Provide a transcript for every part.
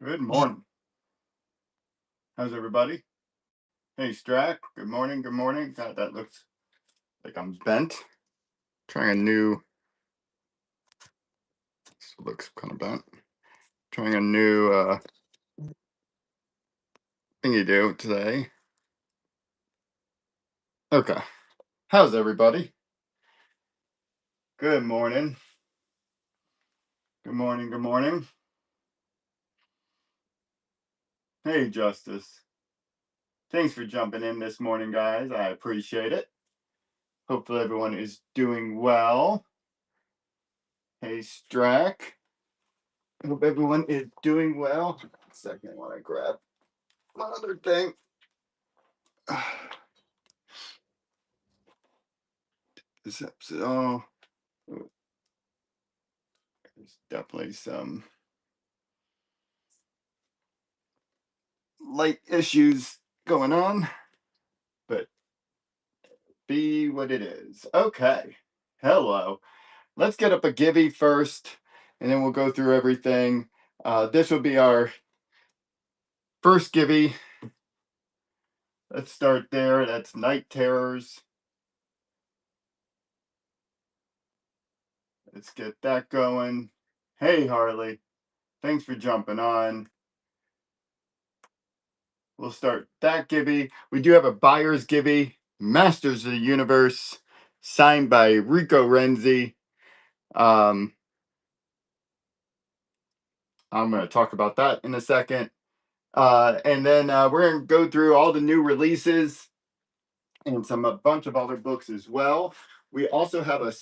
Good morning. How's everybody? Hey, Strack. Good morning. Good morning. God, that looks like I'm bent. Trying a new. This looks kind of bent. Trying a new thing you do today. Okay. How's everybody? Good morning. Good morning. Good morning. Hey, Justice. Thanks for jumping in this morning, guys. I appreciate it. Hopefully, everyone is doing well. Hey, Strack. Hope everyone is doing well. Second, I want to grab my other thing. This episode, there's definitely some light issues going on, but be what it is. Okay. Hello. Let's get up a Gibby first, and then we'll go through everything. This will be our first Gibby. Let's start there. That's Night Terrors. Let's get that going. Hey, Harley. Thanks for jumping on. We'll start that Gibby. We do have a buyer's Gibby, Masters of the Universe, signed by Rico Renzi. I'm going to talk about that in a second. And then we're going to go through all the new releases and a bunch of other books as well. We also have a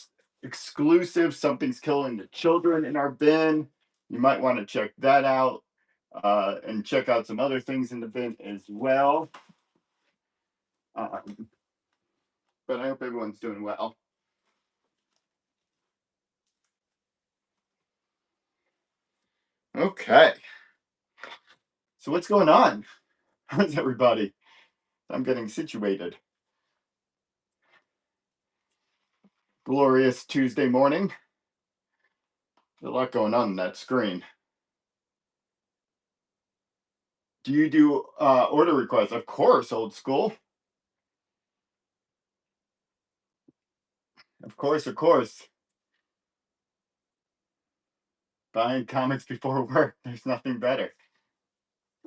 exclusive Something's Killing the Children in our bin. You might want to check that out and check out some other things in the bin as well. But I hope everyone's doing well. Okay. So what's going on? How's everybody? I'm getting situated. Glorious Tuesday morning. There's a lot going on that screen. Do you do order requests? Of course, old school. Of course, of course. Buying comics before work. There's nothing better.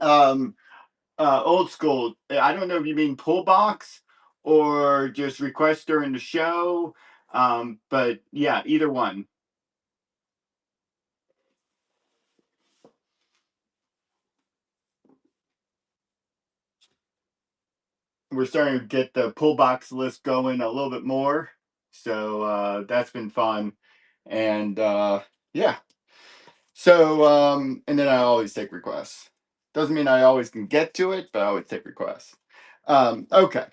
Old school. I don't know if you mean pull box or just request during the show. But yeah, either one. We're starting to get the pull box list going a little bit more. So that's been fun. And yeah. So and then I always take requests. Doesn't mean I always can get to it, but I always take requests. Okay.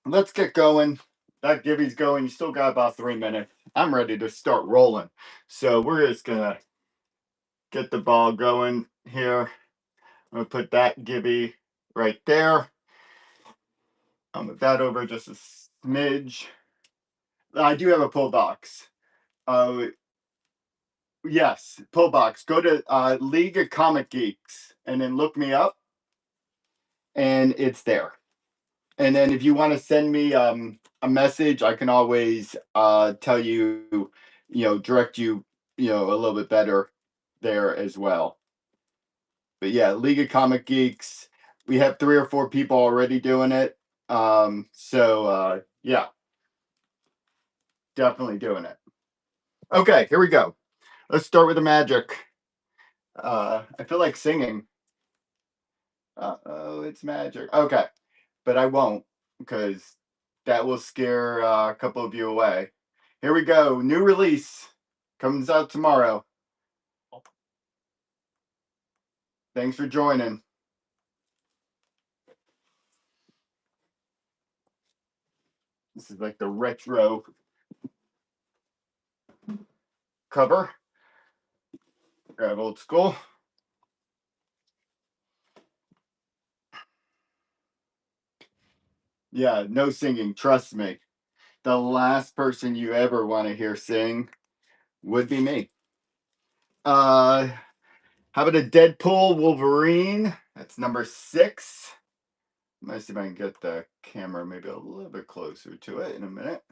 Let's get going. That Gibby's going. You still got about 3 minutes. I'm ready to start rolling. So we're just gonna get the ball going here. I'm gonna put that Gibby right there. I'll move that over just a smidge. I do have a pull box. Yes, pull box. Go to League of Comic Geeks and then look me up, and it's there. And then if you want to send me a message, I can always tell you, direct you, a little bit better there as well. But yeah, League of Comic Geeks. We have 3 or 4 people already doing it. So yeah, definitely doing it. Okay, here we go. Let's start with the magic. I feel like singing. Oh, it's magic. Okay, but I won't because that will scare a couple of you away. Here we go. New release comes out tomorrow. Thanks for joining. This is like the retro cover. Grab old school. Yeah, no singing. Trust me. The last person you ever want to hear sing would be me. How about a Deadpool Wolverine? That's number 6. Let me see if I can get the camera maybe a little bit closer to it in a minute.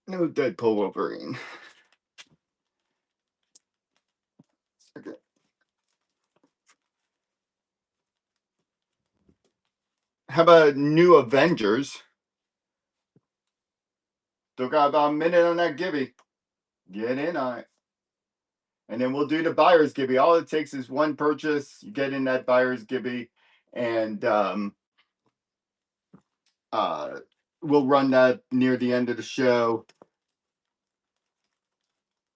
No Deadpool Wolverine. Okay. How about New Avengers? Still got about a minute on that Gibby. Get in on it. And then we'll do the buyer's Gibby. All it takes is one purchase. You get in that buyer's Gibby, and we'll run that near the end of the show.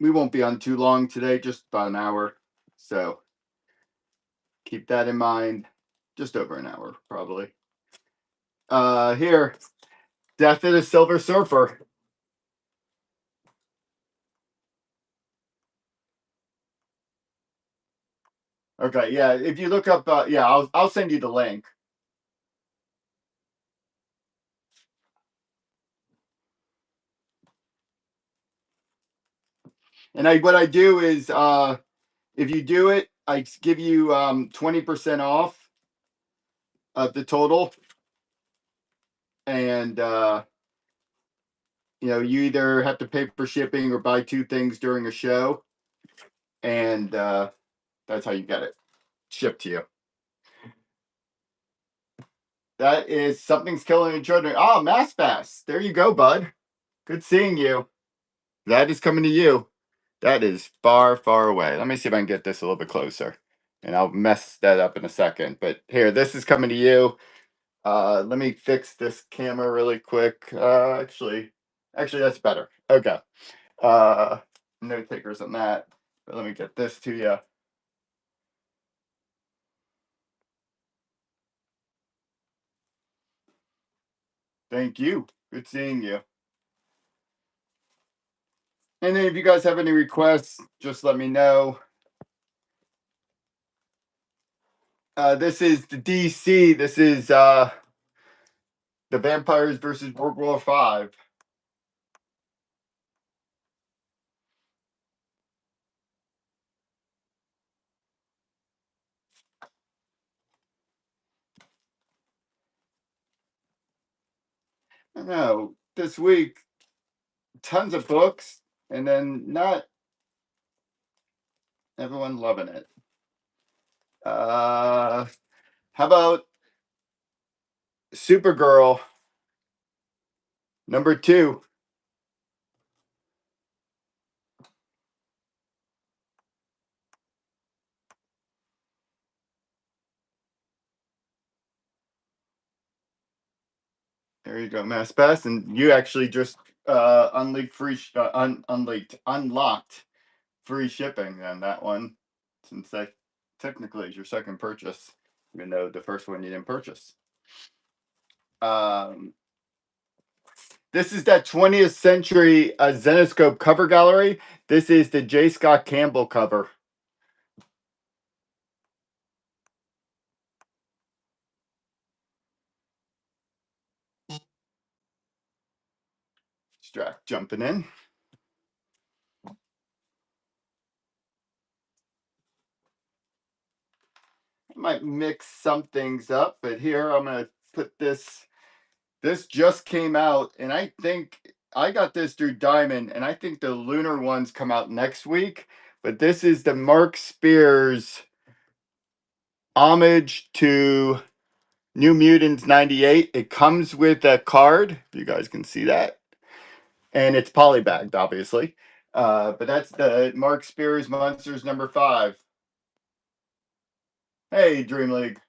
We won't be on too long today, just about an hour. So keep that in mind. Just over an hour, probably. Here, Death of the Silver Surfer. Okay, yeah. If you look up, yeah, I'll send you the link. And what I do is, if you do it, I give you 20% off of the total, and you either have to pay for shipping or buy 2 things during a show, and that's how you get it shipped to you. That is Something's Killing the Children. Oh, Mass Bass. There you go, bud. Good seeing you. That is coming to you. That is far, far away. Let me see if I can get this a little bit closer. And I'll mess that up in a second. But here, this is coming to you. Let me fix this camera really quick. Actually, that's better. Okay. Uh, no takers on that. But let me get this to you. Thank you. Good seeing you. And then if you guys have any requests, just let me know. This is the DC. This is the Vampires versus World War Five. I know this week, tons of books, and then not everyone loving it. How about Supergirl number 2? There you go, Mass Pass, and you actually just unlocked free shipping on that one, since that technically is your second purchase, even though the first one you didn't purchase. Um, this is that 20th century Zenescope cover gallery. This is the J. Scott Campbell cover. Strack jumping in. I might mix some things up, but here I'm going to put this. This just came out, and I think I got this through Diamond, and I think the Lunar ones come out next week. But this is the Mark Spears homage to New Mutants 98. It comes with a card, if you guys can see that. And it's polybagged, obviously. But that's the Mark Spears Monsters number 5. Hey, Dream League.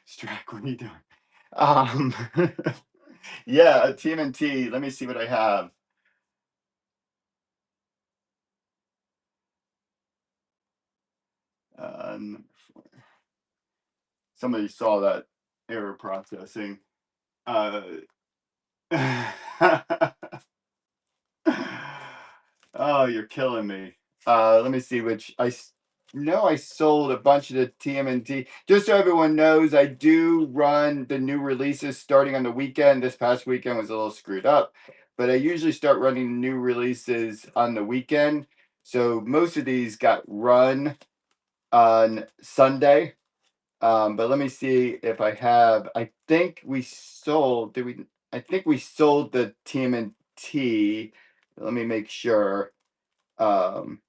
Strack, what are you doing? Um, yeah, TMNT. Let me see what I have. Number 4. Somebody saw that error processing. Uh, oh, you're killing me. Let me see which No, I sold a bunch of the TMNT. Just so everyone knows, I do run the new releases starting on the weekend. This past weekend was a little screwed up, but I usually start running new releases on the weekend. So most of these got run on Sunday. But let me see if I have. I think we sold. Did we? I think we sold the TMNT. Let me make sure. Um,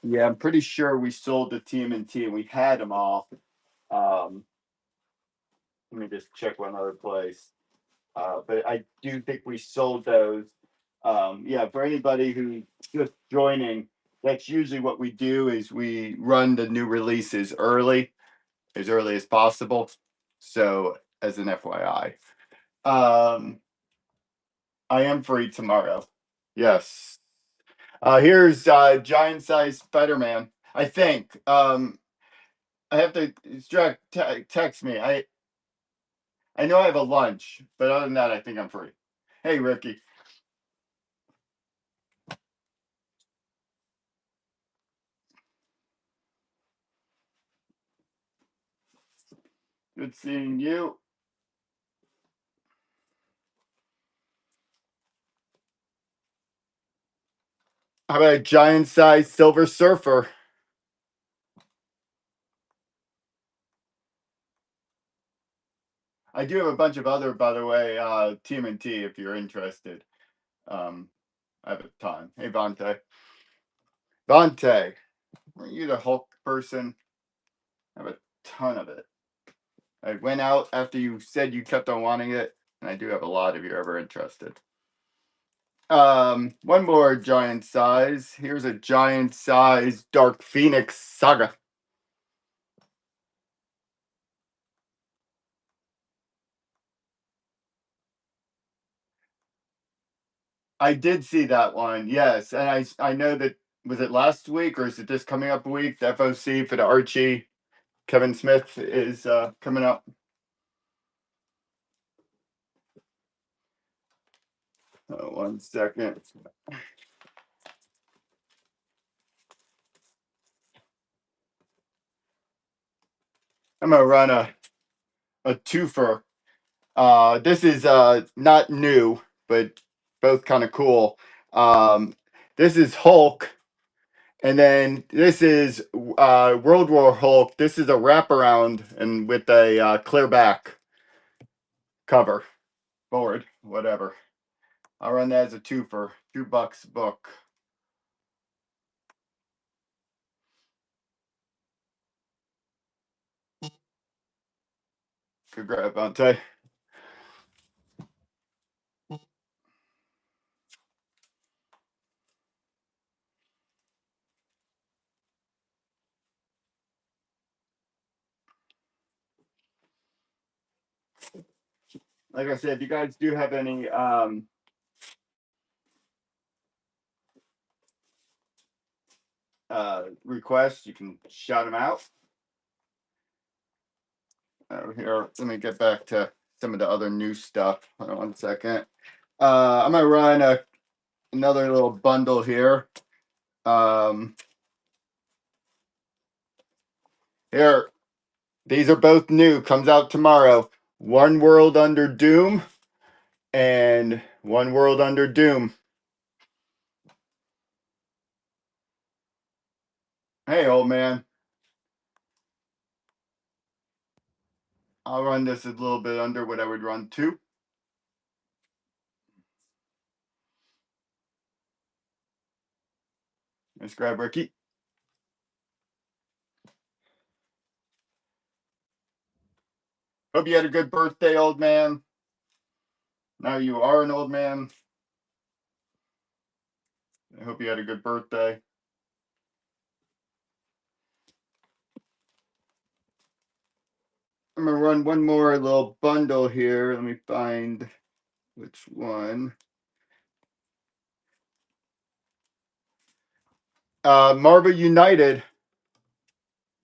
yeah, I'm pretty sure we sold the TMNT and we had them all. Um, Let me just check one other place. But I do think we sold those. Yeah, for anybody who's just joining, that's usually what we do is we run the new releases as early as possible. So as an FYI. I am free tomorrow. Yes. Here's giant size Spider-Man. I think. I have to text me. I know I have a lunch, but other than that, I think I'm free. Hey, Ricky. Good seeing you. How about a giant size Silver Surfer? I do have a bunch of other, by the way, TMNT if you're interested. Um, I have a ton. Hey, Vontae. Vontae, were you the Hulk person? I have a ton of it. I went out after you said you kept on wanting it, and I do have a lot if you're ever interested. One more giant size. Here's a giant size Dark Phoenix Saga. I did see that one, yes, and I know that was it last week or is it this coming up week? The FOC for the Archie Kevin Smith is coming up. One second. I'm gonna run a twofer. This is not new, but both kind of cool. This is Hulk, and then this is World War Hulk. This is a wraparound and with a clear back cover, forward, whatever. I'll run that as a twofer, $2 a book. Good grab, Ante. Like I said, if you guys do have any requests, you can shout them out. Here, let me get back to some of the other new stuff. Hold on 1 second. I'm gonna run another little bundle here. Um, Here, these are both new. Comes out tomorrow. One World Under Doom and One World Under Doom. Hey, old man. I'll run this a little bit under what I would run two. Let's grab Ricky. Hope you had a good birthday, old man. Now you are an old man. I hope you had a good birthday. I'm gonna run one more little bundle here. Let me find which one. Marvel United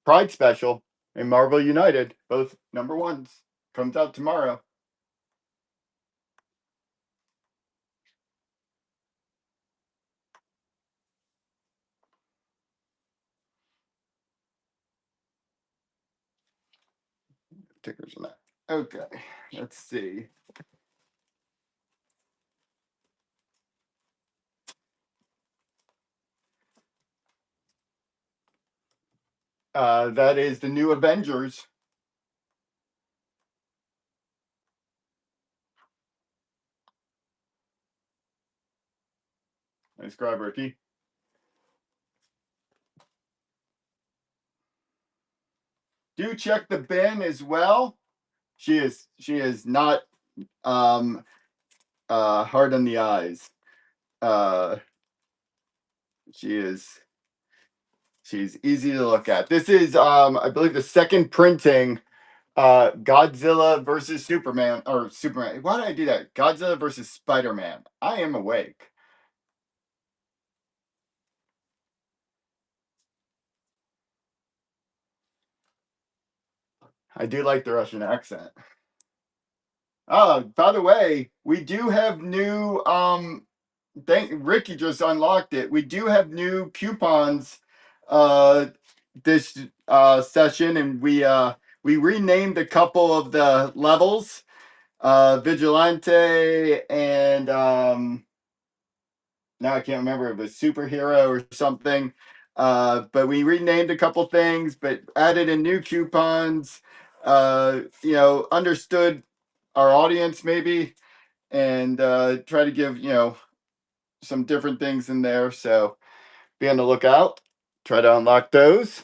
Pride Special and Marvel United, both number ones. Comes out tomorrow. tickers on that. Okay, let's see. That is the new Avengers. Nice grab, Ricky. Do check the bin as well. She is not hard on the eyes. Uh, she's easy to look at. This is I believe the second printing Godzilla versus Superman or Superman. Why did I do that? Godzilla versus Spider-Man. I am awake. I do like the Russian accent. Oh, by the way, we do have new thank Ricky just unlocked it. We do have new coupons this session, and we renamed a couple of the levels. Vigilante and now I can't remember if it was superhero or something. But we renamed a couple things, but added in new coupons. Understood our audience maybe, and try to give some different things in there. So be on the lookout. Try to unlock those.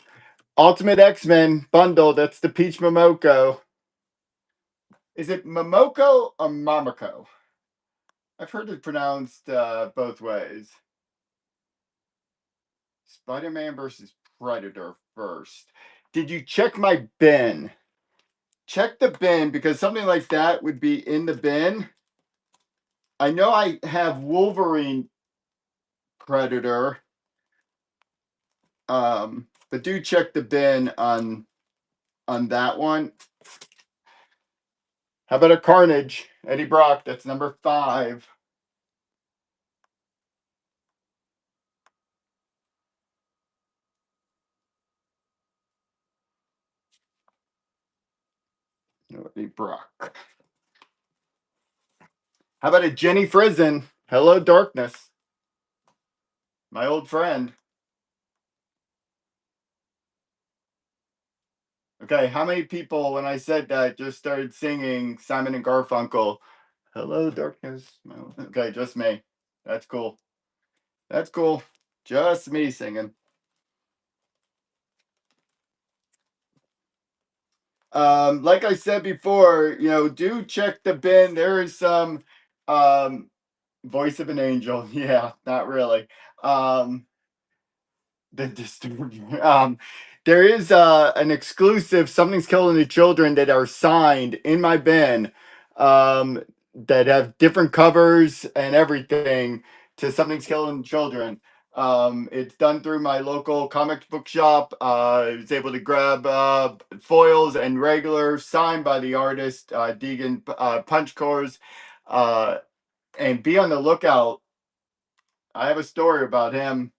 Ultimate X-Men bundle. That's the Peach Momoko. Is it Momoko or Momoko? I've heard it pronounced both ways. Spider-Man versus Predator first. Did you check my bin? Check the bin because something like that would be in the bin. I know I have Wolverine Predator. But do check the bin on that one. How about a Carnage? Eddie Brock, that's number 5. Eddie Brock. How about a Jenny Frison? Hello, Darkness. My old friend. Okay, how many people, when I said that, just started singing Simon and Garfunkel? Hello, Darkness. Okay, just me. That's cool. That's cool. Just me singing. Like I said before, do check the bin. There is some voice of an angel. Yeah, not really. The disturbing. There is an exclusive Something's Killing the Children that are signed in my bin that have different covers and everything to Something's Killing the Children. It's done through my local comic book shop. I was able to grab foils and regular signed by the artist Deegan Punchcores. And be on the lookout. I have a story about him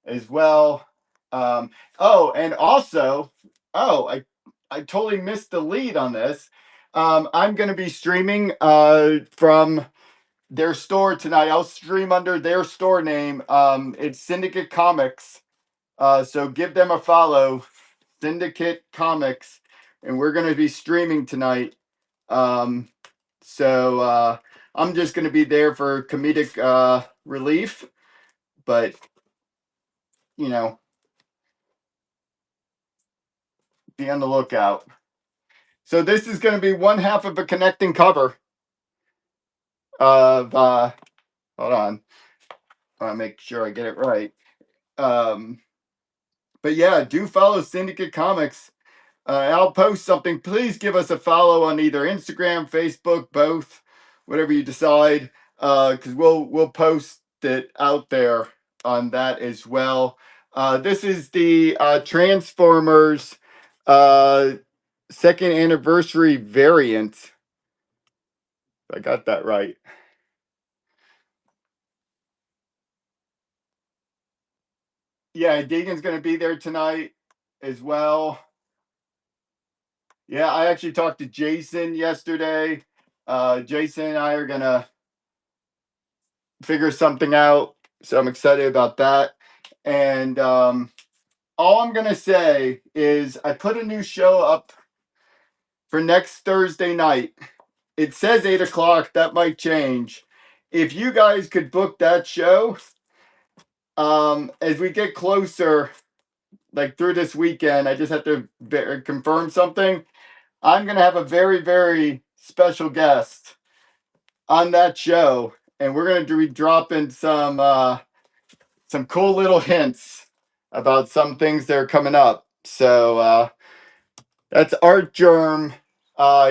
as well. And also, I totally missed the lead on this. I'm going to be streaming from their store tonight. I'll stream under their store name. It's Syndicate Comics. So give them a follow, Syndicate Comics, and we're going to be streaming tonight. So I'm just going to be there for comedic relief, but you know, be on the lookout. So this is going to be one half of a connecting cover of hold on. I want to make sure I get it right. But yeah, do follow Syndicate Comics. I'll post something. Please give us a follow on either Instagram, Facebook, both, whatever you decide. Because we'll post it out there on that as well. This is the Transformers second anniversary variant. I got that right. Yeah, Deegan's going to be there tonight as well. Yeah, I actually talked to Jason yesterday. Jason and I are gonna figure something out, so I'm excited about that. And all I'm gonna say is I put a new show up for next Thursday night. It says 8 o'clock. That might change. If you guys could book that show, as we get closer, like through this weekend, I just have to confirm something. I'm gonna have a very, very special guest on that show, and we're gonna be dropping some cool little hints about some things that are coming up. So that's Art Germ,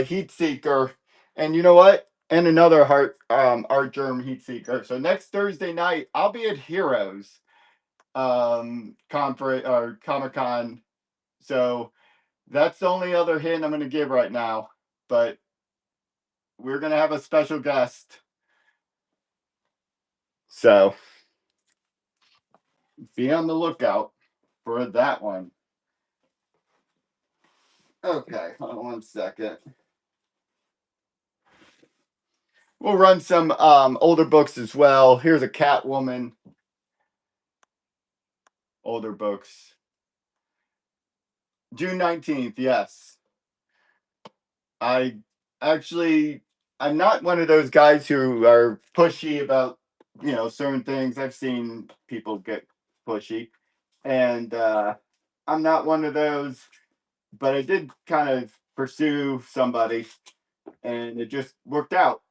Heat Seeker, and you know what? And another Art Germ Heat Seeker. So next Thursday night, I'll be at Heroes conference or Comic Con. So that's the only other hint I'm going to give right now. But we're going to have a special guest. So be on the lookout for that one. Okay, hold on 1 second. We'll run some older books as well. Here's a Catwoman. Older books. June 19th, yes. I actually, I'm not one of those guys who are pushy about, certain things. I've seen people get pushy. And I'm not one of those, but I did kind of pursue somebody and it just worked out.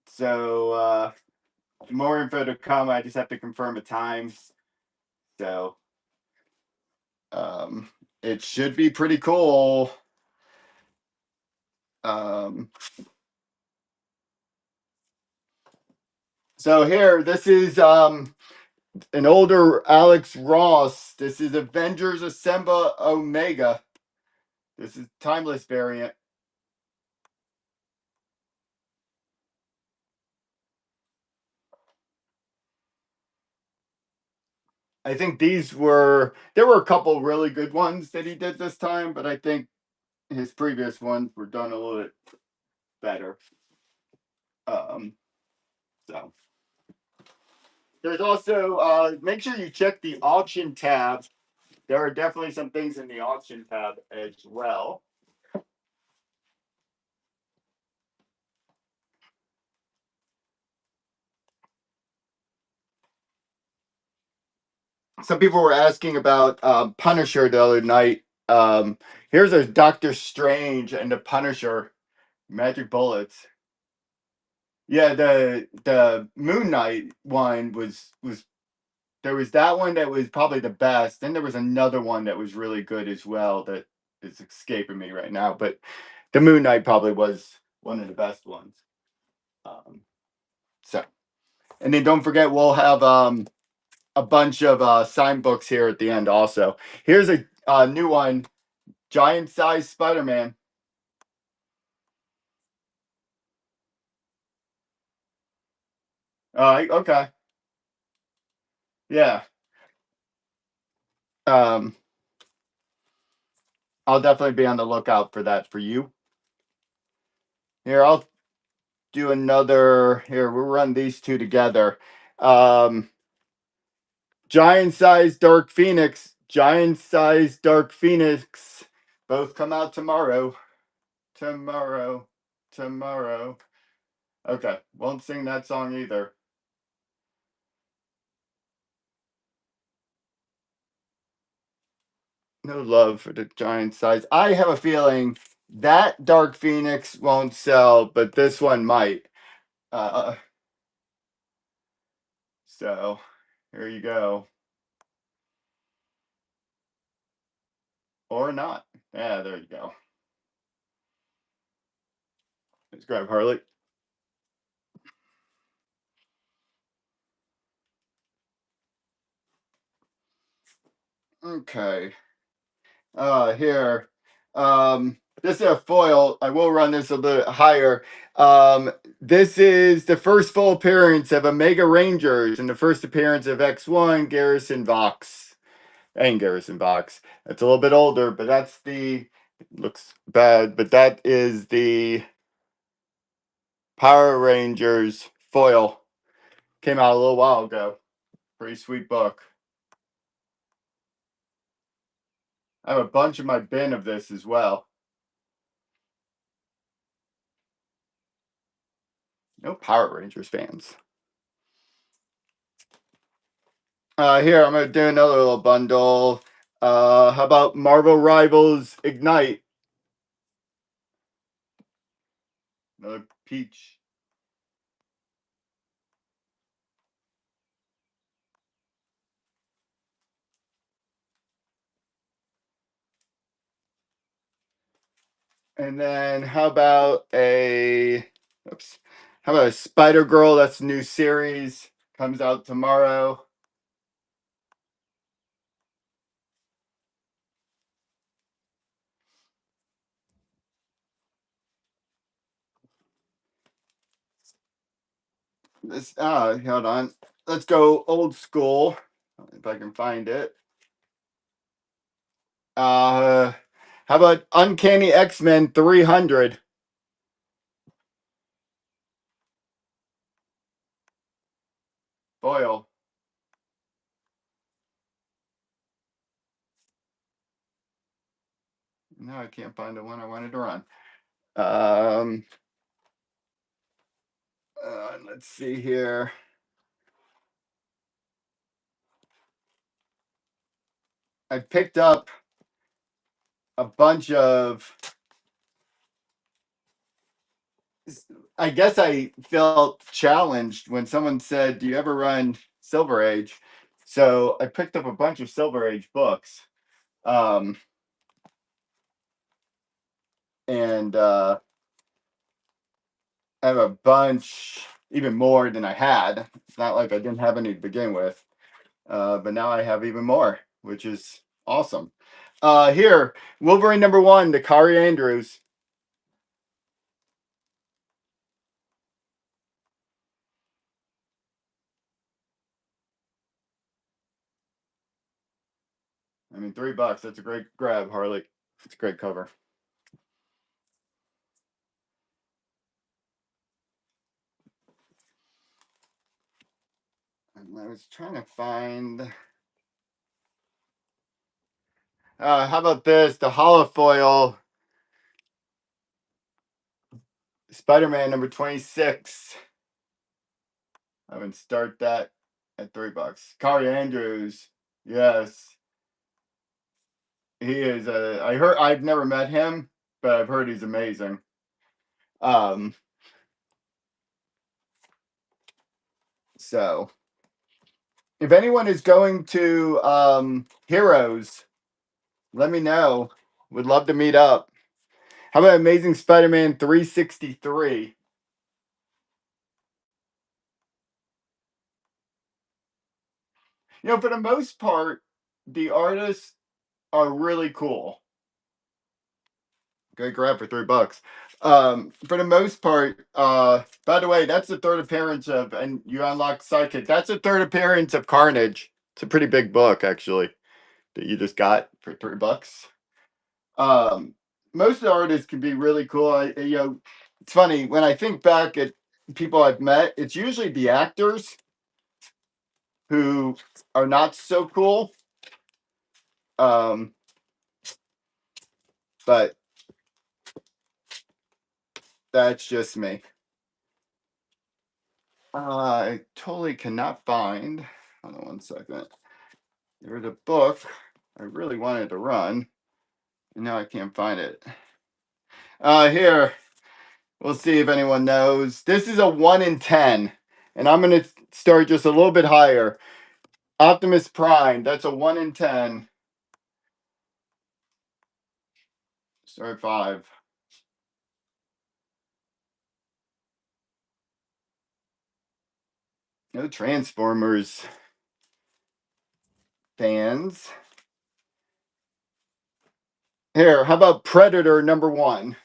So more info to come. I just have to confirm a time. So it should be pretty cool. So here, this is an older Alex Ross. This is Avengers Assemble Omega. This is timeless variant. I think there were a couple really good ones that he did this time, but I think his previous ones were done a little bit better. Um, so there's also make sure you check the auction tab. There are definitely some things in the auction tab as well. Some people were asking about Punisher the other night. Here's a Doctor Strange and the Punisher Magic Bullets. Yeah, the Moon Knight one was there was that one that was probably the best. Then there was another one that was really good as well that is escaping me right now. But the Moon Knight probably was one of the best ones. Um, so, and then don't forget we'll have a bunch of signed books here at the end also. Here's a new one, giant size Spider-Man. Okay. Yeah. Um, I'll definitely be on the lookout for that for you. Here, I'll do another. Here, we'll run these two together. Um, giant size Dark Phoenix. Giant size Dark Phoenix. Both come out tomorrow. Tomorrow. Tomorrow. Okay. Won't sing that song either. No love for the giant size. I have a feeling that Dark Phoenix won't sell, but this one might. Uh, so here you go. Or not. Yeah, there you go. Let's grab Harley. Okay. Here. This is a foil. I will run this a little higher. This is the first full appearance of Omega Rangers and the first appearance of X1 Garrison Vox. And Garrison Vox. It's a little bit older, but that's the looks bad, but that is the Power Rangers foil. Came out a little while ago. Pretty sweet book. I have a bunch in my bin of this as well. No Power Rangers fans. Here, I'm going to do another little bundle. How about Marvel Rivals Ignite? Another peach. And then how about how about a Spider Girl? That's a new series. Comes out tomorrow. Hold on. Let's go old school. If I can find it. How about Uncanny X-Men 300? Foil. No, I can't find the one I wanted to run. Let's see here. I picked up a bunch of. I guess I felt challenged when someone said, "Do you ever run Silver Age?" So I picked up a bunch of Silver Age books, um, and I have a bunch, even more than I had. It's not like I didn't have any to begin with, but now I have even more, which is awesome. Here, Wolverine #1, the Kari Andrews. I mean, $3. That's a great grab, Harley. It's a great cover. And I was trying to find. How about this? The holofoil Spider-Man #26. I would start that at $3. Kari Andrews. Yes. He is I've never met him, but I've heard he's amazing. Um so if anyone is going to Heroes, let me know. Would love to meet up. How about Amazing Spider-Man 363? For the most part, the artists are really cool. Great grab for $3. For the most part, by the way, that's the third appearance of, and you unlock Psychic. That's the third appearance of Carnage. It's a pretty big book, actually, that you just got for $3. Um, Most of the artists can be really cool. It's funny when I think back at people I've met. It's usually the actors who are not so cool. Um, but that's just me. I totally cannot find. Hold on one second. There's a book I really wanted to run, and now I can't find it. Here, we'll see if anyone knows. This is a 1 in 10, and I'm going to start just a little bit higher. Optimus Prime, that's a 1 in 10. Start 5. No Transformers fans. Here, how about Predator #1?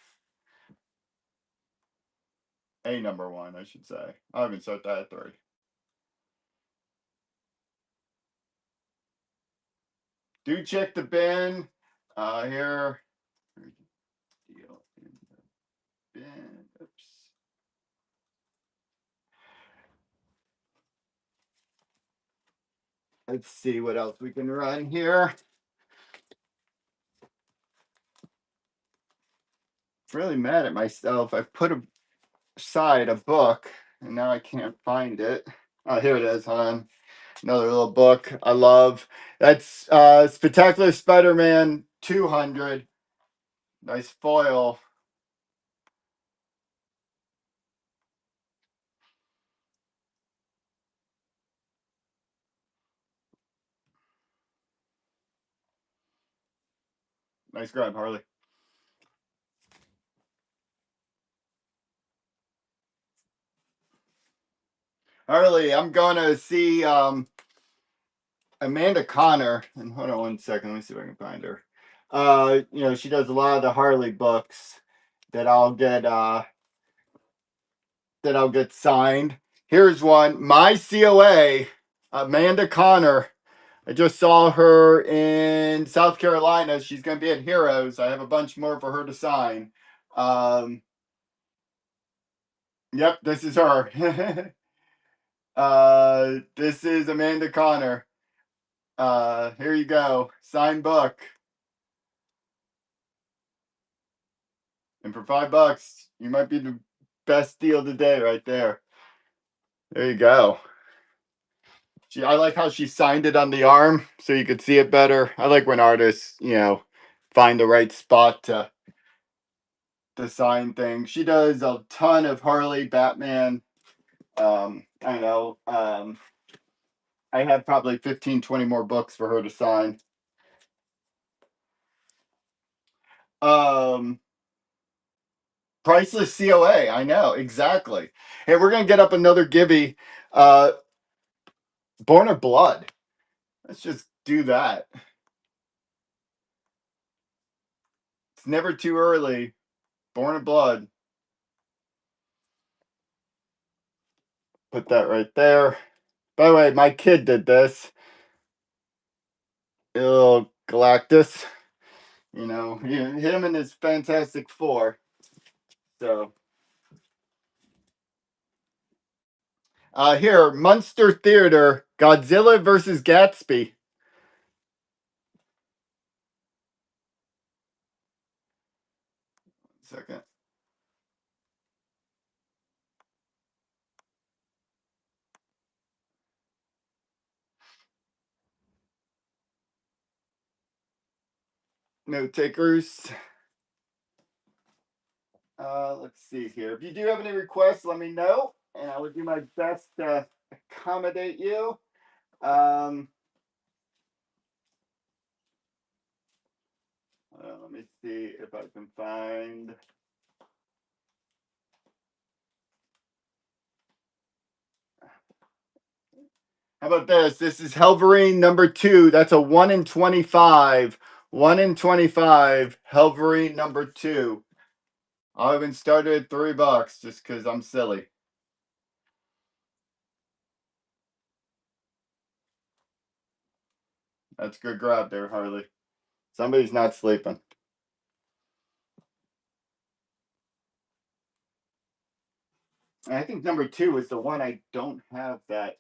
A #1, I should say. I haven't set that at 3. Do check the bin. Here. Let's see what else we can run here. Really mad at myself. I put aside a book and now I can't find it. Oh, here it is. Hold on. Another little book I love. That's Spectacular Spider-Man 200. Nice foil. Nice grab, Harley. Harley, I'm going to see Amanda Connor. And hold on one second. Let me see if I can find her. She does a lot of the Harley books that I'll get signed. Here's one. My COA, Amanda Connor. I just saw her in South Carolina. She's going to be at Heroes. I have a bunch more for her to sign. Yep, this is her. This is Amanda Connor. Here you go. Signed book. And for $5, you might be the best deal today right there. There you go. I like how she signed it on the arm so you could see it better. I like when artists, find the right spot to sign things. She does a ton of Harley, Batman. I don't know. I have probably 15, 20 more books for her to sign. Priceless COA. I know, exactly. Hey, we're gonna get up another Gibby. Born of Blood. Let's just do that. It's never too early. Born of Blood. Put that right there. By the way, my kid did this. Little Galactus. Him and his Fantastic Four. So here, Munster Theater, Godzilla versus Gatsby. Second. No takers. Let's see here. If you do have any requests, let me know, and I will do my best to accommodate you. Let me see if I can find. How about this? This is Helverine number 2. That's a 1 in 25. 1 in 25. Helverine number 2. I'll even start it at $3 just because I'm silly. That's a good grab there, Harley. Somebody's not sleeping. I think number 2 is the one I don't have that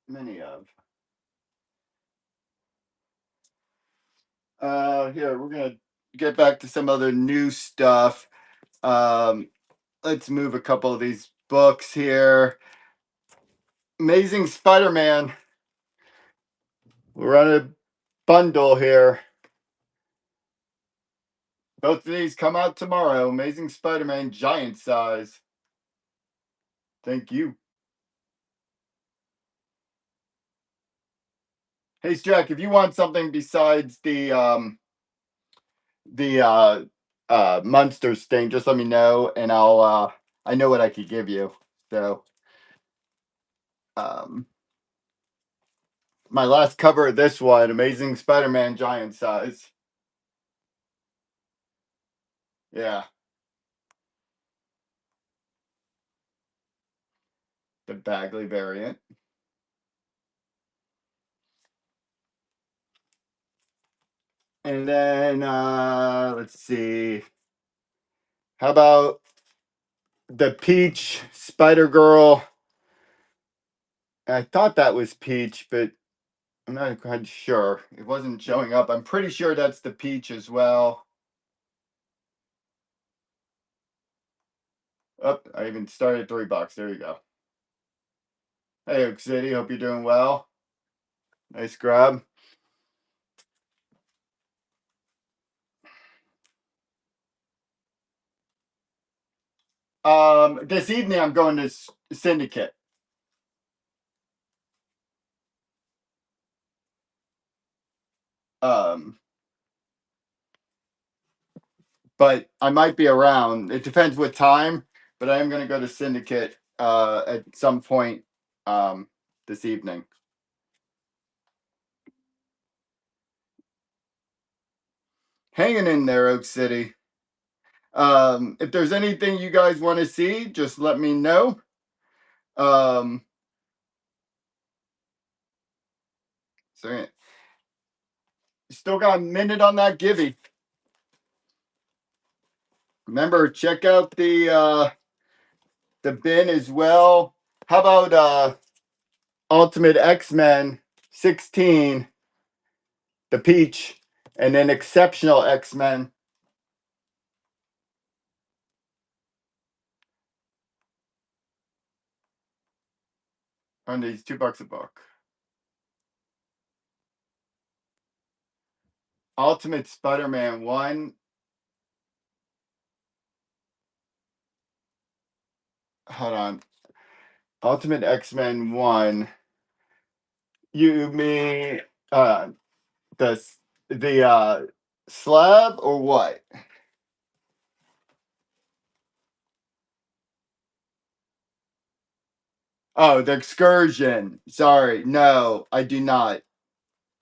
many of. Here, we're going to get back to some other new stuff. Let's move a couple of these books here. Amazing Spider-Man. We're on a bundle here. Both of these come out tomorrow. Amazing Spider-Man, giant size. Thank you. Hey, Jack, if you want something besides the Munsters thing, just let me know, and I know what I could give you. So, my last cover of this one, Amazing Spider-Man, giant size. Yeah. The Bagley variant. And then let's see. How about the Peach Spider Girl I thought that was Peach, but I'm not quite sure. It wasn't showing up. I'm pretty sure that's the Peach as well. Oh, I even started $3. There you go. Hey, Oak City. Hope you're doing well. Nice grab. This evening I'm going to Syndicate. Um, but I might be around. It depends what time, but I am going to go to Syndicate at some point this evening. Hanging in there, Oak City. If there's anything you guys want to see, just let me know. Um, so still got a minute on that Gibby. Remember, check out the bin as well. How about Ultimate X-Men 16, the Peach, and then Exceptional X-Men. On these $2 a book. Ultimate Spider-Man 1. Hold on. Ultimate X-Men 1. You mean the slab or what? Oh, the Excursion. Sorry. No, I do not.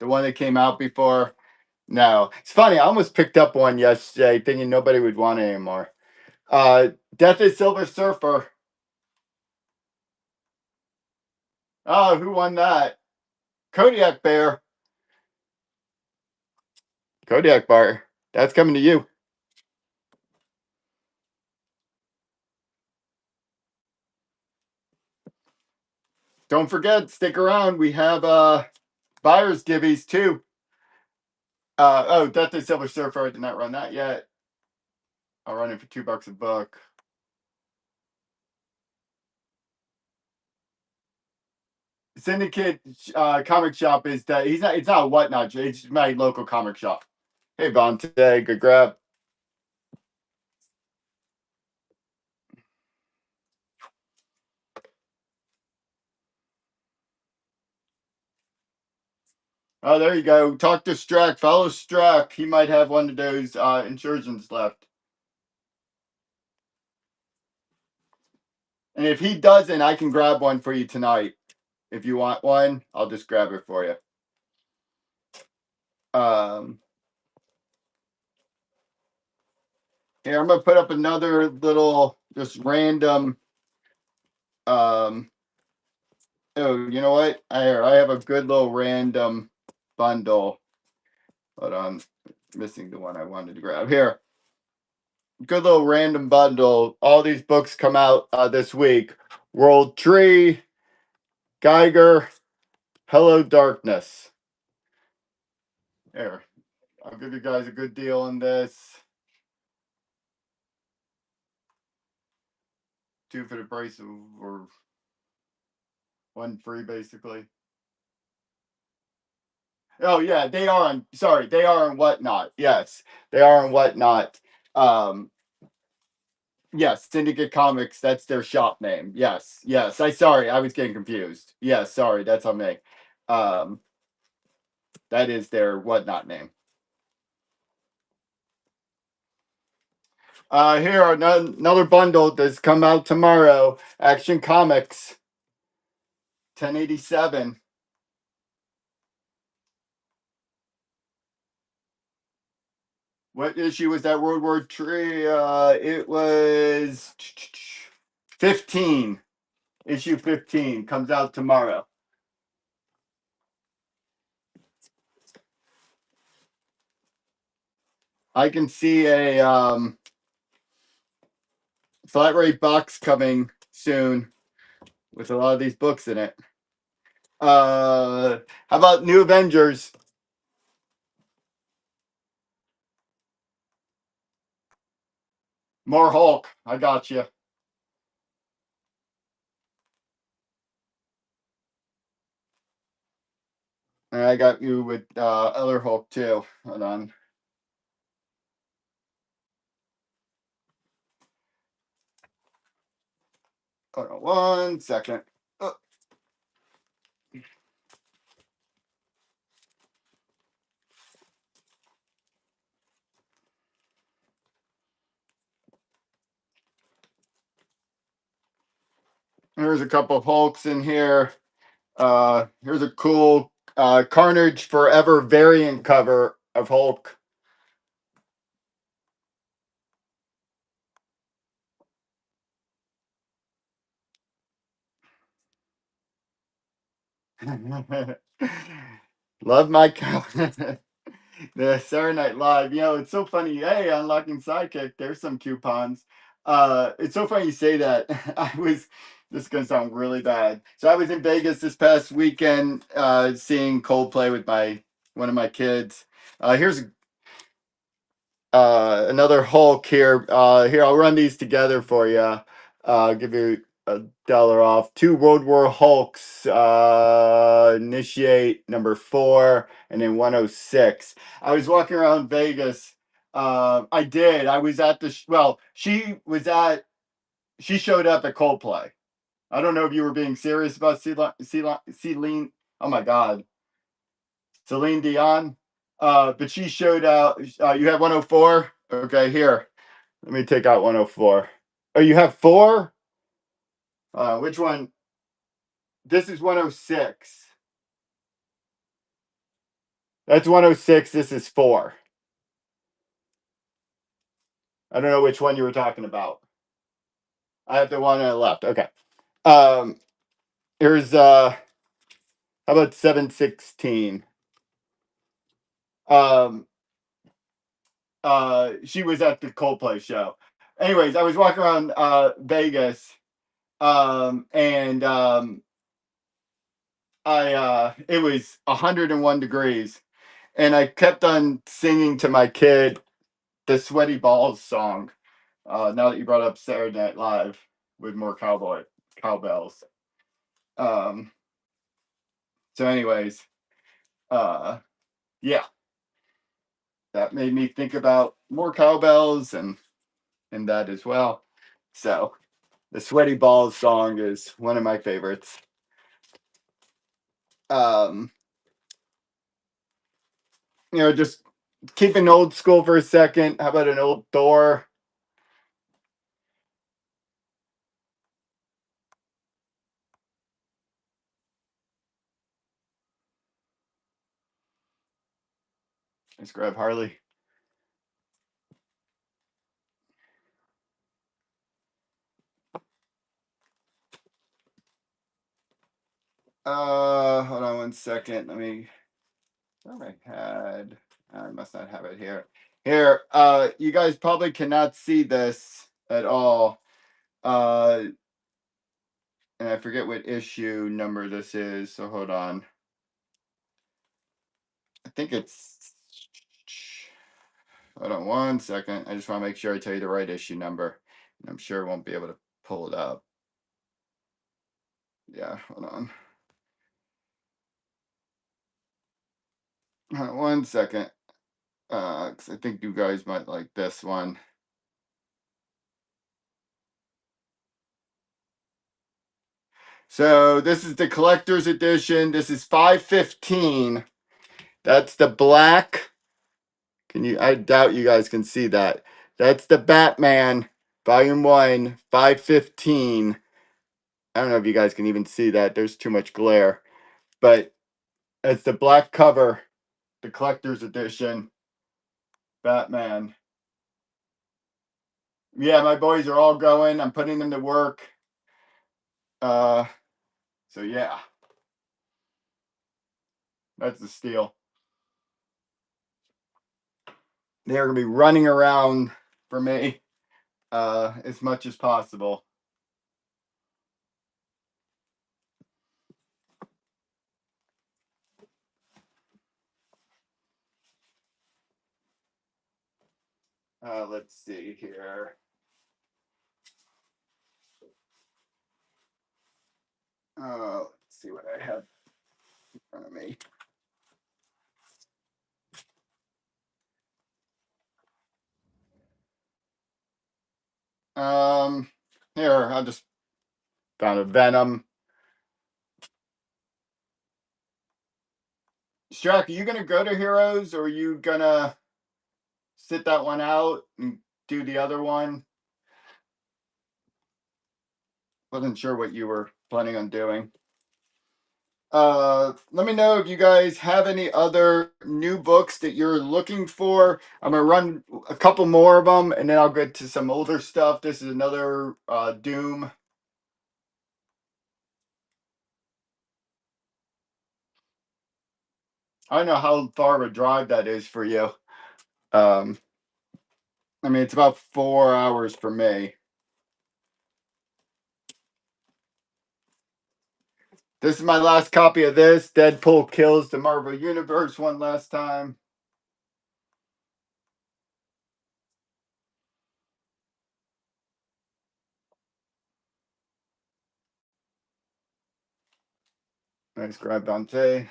The one that came out before. No. It's funny. I almost picked up one yesterday thinking nobody would want it anymore. Death is Silver Surfer. Oh, who won that? Kodiak Bear. Kodiak Bar. That's coming to you. Don't forget, stick around. We have buyer's gibbies too. Oh, Death is Silver Surfer. I did not run that yet. I'll run it for $2 a book. Syndicate comic shop is that he's not. It's not a whatnot. It's my local comic shop. Hey, Von, today good grab. Oh, there you go. Talk to Strack. Follow Strack. He might have one of those insurgents left. And if he doesn't, I can grab one for you tonight. If you want one, I'll just grab it for you. Here, I'm gonna put up another little just random. Oh, you know what? I have a good little random bundle. Hold on, missing the one I wanted to grab here. Good little random bundle. All these books come out this week. World Tree, Geiger, Hello Darkness. Here, I'll give you guys a good deal on this. 2 for the price of, or 1 free, basically. Oh yeah, they are on. Sorry, they are on Whatnot. Yes, they are on Whatnot. Um, yes, Syndicate Comics. That's their shop name. Yes, yes. I was getting confused. Yes, sorry, that's on me. Um, that is their Whatnot name. Here are another bundle that's come out tomorrow. Action Comics, 1087. What issue was that? World War Tree. It was 15. Issue 15 comes out tomorrow. I can see a flat rate box coming soon with a lot of these books in it. How about New Avengers? More Hulk. I got you. And I got you with other Hulk too. Hold on. Hold on 1 second. Oh, here's a couple of Hulks in here. Here's a cool Carnage Forever variant cover of Hulk. Love my the Saturday Night Live. You know, it's so funny. Hey, unlocking Sidekick. There's some coupons. It's so funny you say that. This is gonna sound really bad. So I was in Vegas this past weekend, seeing Coldplay with my one of my kids. Here's another Hulk here. Here, I'll run these together for you. Give you $1 off. Two World War Hulks. Initiate number 4, and then 106. I was walking around Vegas. I did. I was at the. Well, she was at. She showed up at Coldplay. I don't know if you were being serious about Celine. Oh my God, Celine Dion. But she showed out. You have 104. Okay, here. Let me take out 104. Oh, you have 4? Which one? This is 106. That's 106. This is 4. I don't know which one you were talking about. I have the one on the left. Okay. Um, here's how about 716? Um, she was at the Coldplay show. Anyways, I was walking around Vegas, and I it was 101 degrees, and I kept on singing to my kid the Sweaty Balls song. Now that you brought up Saturday Night Live with more cowbells. Um, so, anyways, uh, yeah, that made me think about more cowbells and that as well. So, the Sweaty Balls song is one of my favorites. Um, just keeping old school for a second. How about an old Thor? Let's grab Harley. Hold on 1 second. Let me. Oh, I had. I must not have it here. Here, you guys probably cannot see this at all. And I forget what issue number this is, so hold on. I think it's. Hold on 1 second. I just want to make sure I tell you the right issue number. I'm sure I won't be able to pull it up. Yeah, hold on. 1 second. Because I think you guys might like this one. So this is the collector's edition. This is 515. That's the black. Can you? I doubt you guys can see that. That's the Batman, Volume 1, 515. I don't know if you guys can even see that. There's too much glare. But it's the black cover, the collector's edition, Batman. Yeah, my boys are all going. I'm putting them to work. Uh, so yeah, that's the steal. They're gonna be running around for me as much as possible. Let's see here. Let's see what I have in front of me. Um, Here, I just found a Venom. Strack, are you gonna go to Heroes, or are you gonna sit that one out and do the other one? Wasn't sure what you were planning on doing. Let me know if you guys have any other new books that you're looking for. I'm gonna run a couple more of them, and then I'll get to some older stuff. This is another Doom. I don't know how far of a drive that is for you. Um, I mean, it's about 4 hours for me. This is my last copy of this. Deadpool kills the Marvel Universe one last time. Nice grab, Dante.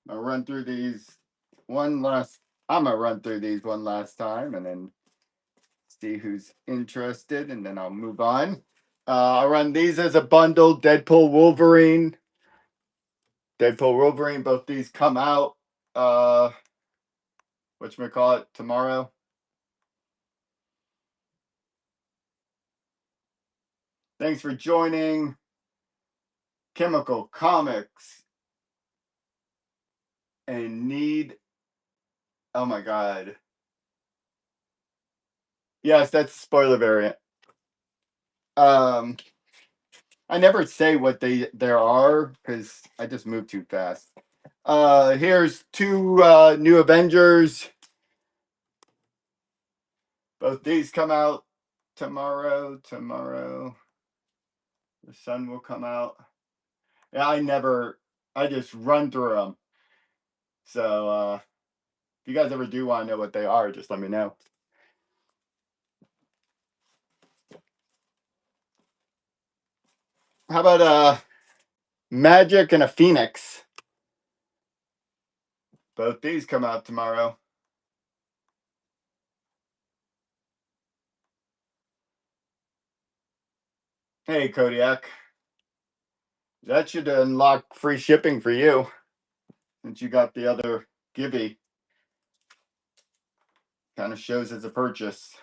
I'll run through these one last. I'm gonna run through these one last time, and then see who's interested, and then I'll move on. I'll run these as a bundle. Deadpool, Wolverine. Deadpool, Wolverine. Both these come out. Whatchamacallit, tomorrow. Thanks for joining Chemical Comics and Need. Oh my god. Yes, that's a spoiler variant. Um, I never say what there are because I just move too fast. Here's two new Avengers. Both these come out tomorrow. Tomorrow, the sun will come out. Yeah, I just run through them. So if you guys ever do want to know what they are, just let me know. How about Magic and a Phoenix? Both these come out tomorrow. Hey, Kodiak. That should unlock free shipping for you since you got the other Gibby. Kind of shows as a purchase.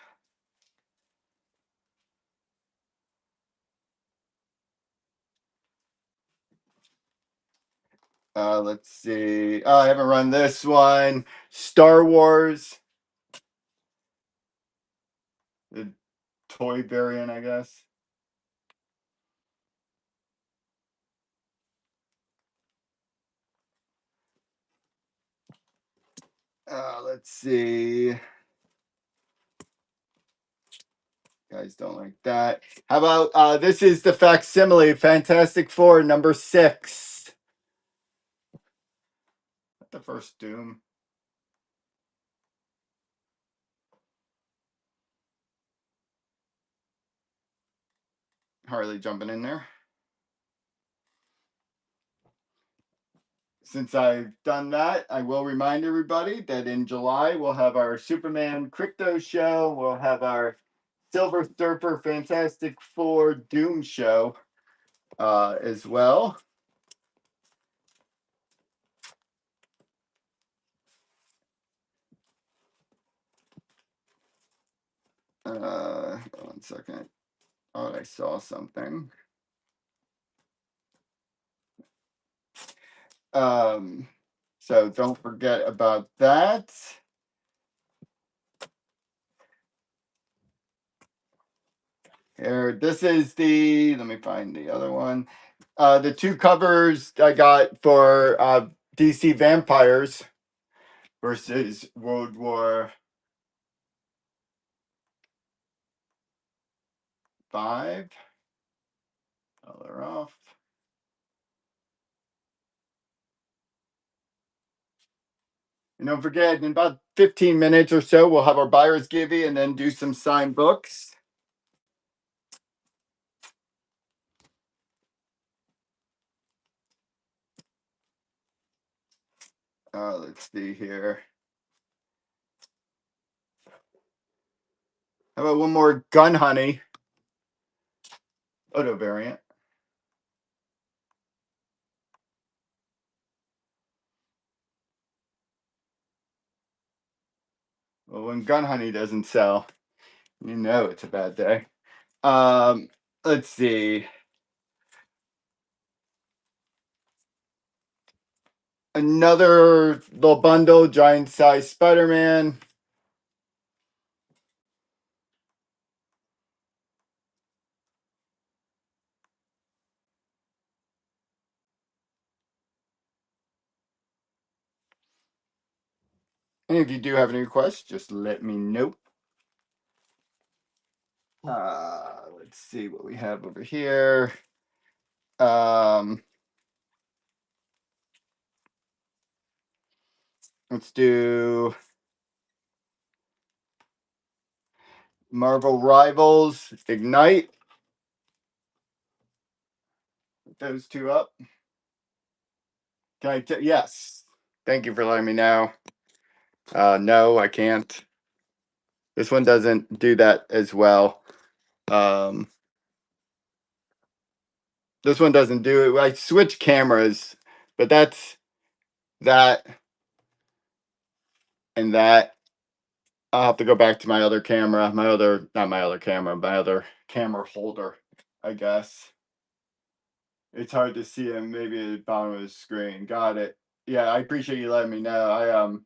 Let's see. I haven't run this one. Star Wars. The toy variant, I guess. Let's see. Guys don't like that. How about this is the facsimile, Fantastic Four #6. The first Doom. Harley jumping in there. Since I've done that, I will remind everybody that in July we'll have our Superman Crypto show. We'll have our Silver Surfer Fantastic Four Doom show as well. One second. Oh, I saw something. So don't forget about that. Here, this is the. Let me find the other one. The two covers I got for DC Vampires versus World War V. Color off. And don't forget, in about 15 minutes or so, we'll have our buyer's givey and then do some signed books. Let's see here. How about one more Gun Honey auto variant? Well, when Gun Honey doesn't sell, you know it's a bad day. Let's see. Another little bundle, giant size Spider-Man. And if you do have any requests, just let me know. Let's see what we have over here. Let's do Marvel Rivals Ignite. Put those two up. Can I? Yes. Thank you for letting me know. No, I can't. This one doesn't do that as well. This one doesn't do it. I switch cameras, but that's that and that. I'll have to go back to my other camera, not my other camera, my other camera holder, I guess. It's hard to see him maybe at the bottom of the screen. Got it. Yeah, I appreciate you letting me know.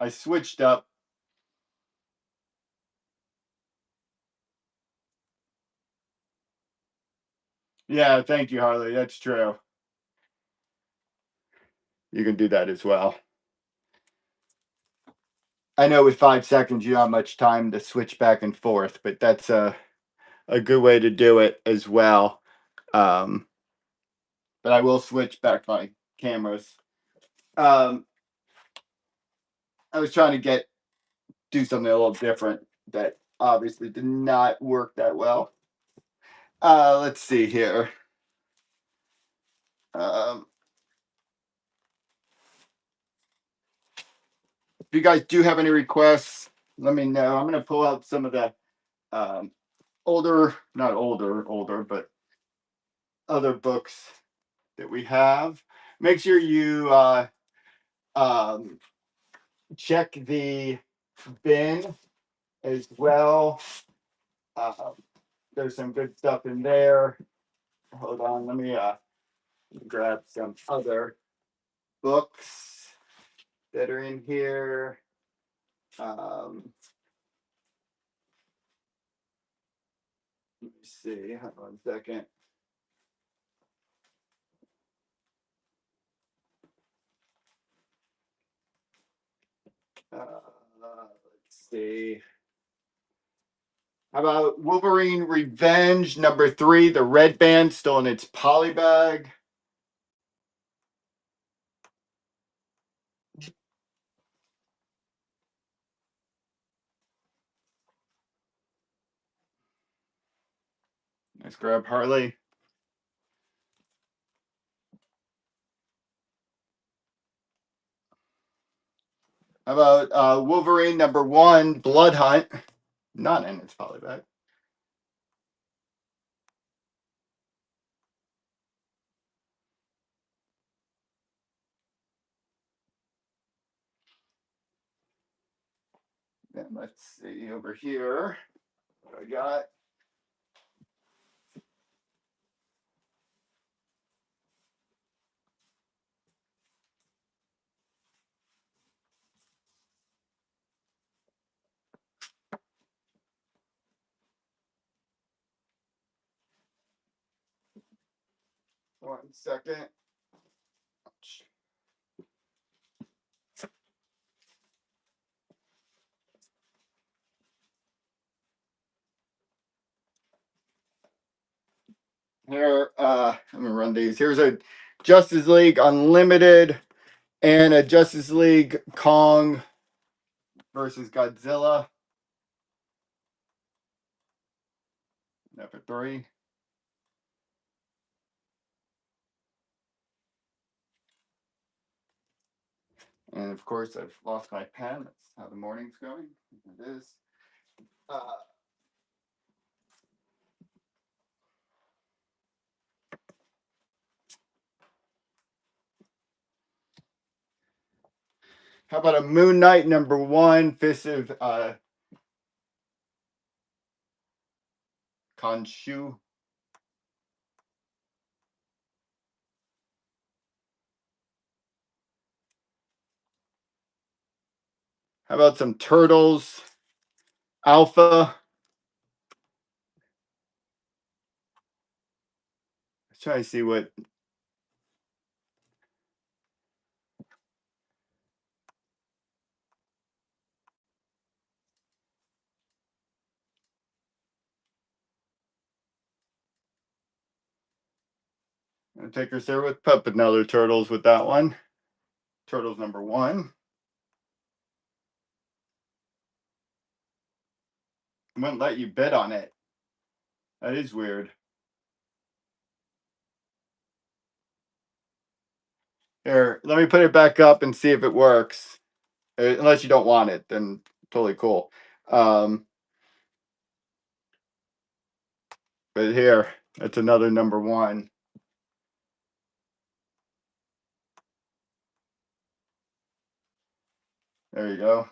I switched up. Yeah, thank you, Harley. That's true. You can do that as well. I know with 5 seconds you don't have much time to switch back and forth, but that's a good way to do it as well. But I will switch back my cameras. I was trying to do something a little different that obviously did not work that well. Let's see here. If you guys do have any requests, let me know. I'm going to pull out some of the um, not older, but other books that we have. Make sure you um, check the bin as well. There's some good stuff in there. Hold on, let me grab some other books that are in here. Let me see. Hold on a second. Let's see. How about Wolverine Revenge #3? The red band still in its poly bag. Nice grab, Harley. How about Wolverine #1, Blood Hunt? Not in its poly bag. Then let's see over here. What I got? One second. Here, I'm gonna run these. Here's a Justice League Unlimited And a Justice League Kong versus Godzilla. Number 3. And of course, I've lost my pen. That's how the morning's going. It is. How about a Moon Knight #1, Fist of Khonshu? How about some Turtles Alpha? Let's try to see what. I'll take her there with Puppet Another Turtles with that one. Turtles #1. I wouldn't let you bid on it. That is weird. Here, let me put it back up and see if it works. Unless you don't want it, then totally cool. But here, that's another #1. There you go.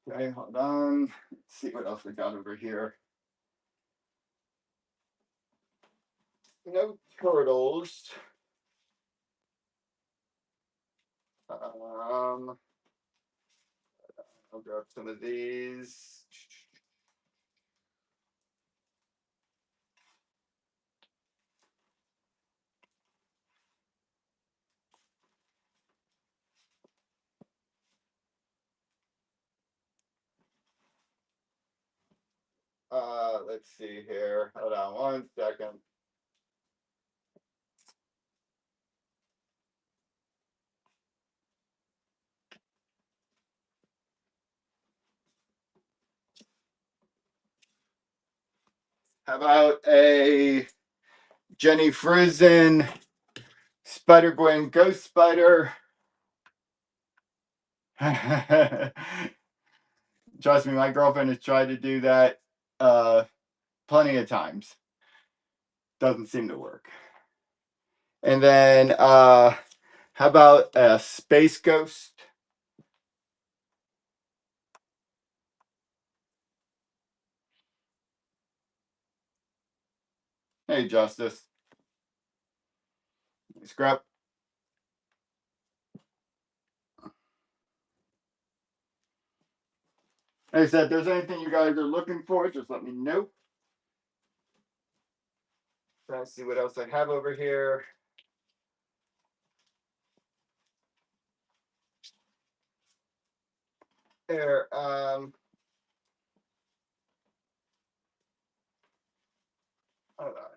Okay, hold on. Let's see what else we got over here. No turtles. I'll grab some of these. Let's see here. Hold on 1 second. How about a Jenny Frison Spider-Gwen Ghost Spider? Trust me, my girlfriend has tried to do that plenty of times. Doesn't seem to work. And then how about a Space Ghost? Hey, Justice. Scrap. Like I said, if there's anything you guys are looking for, just let me know. Trying to see what else I have over here. There, hold on.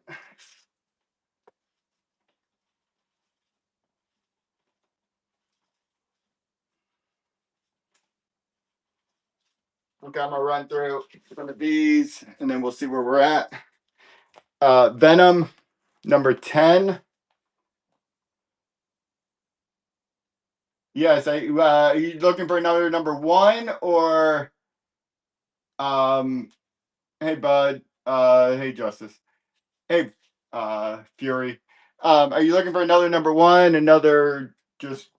Okay, I'm gonna run through some of these, and then we'll see where we're at. Venom #10. Yes, are you looking for another #1 or hey bud, hey Justice, hey Fury. Are you looking for another #1? Another just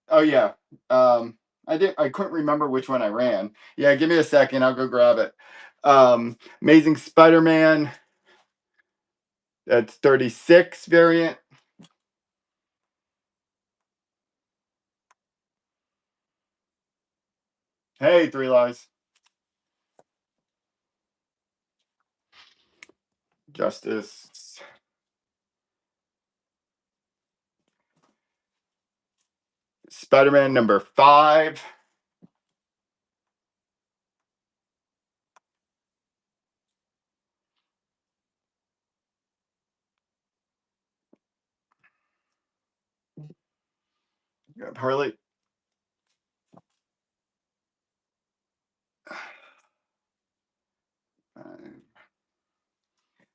oh yeah. I couldn't remember which one I ran. Yeah, give me a second, I'll go grab it. Amazing Spider-Man. That's 36 variant. Hey, Three Lies. Justice. Spider-Man #5. Grab Harley.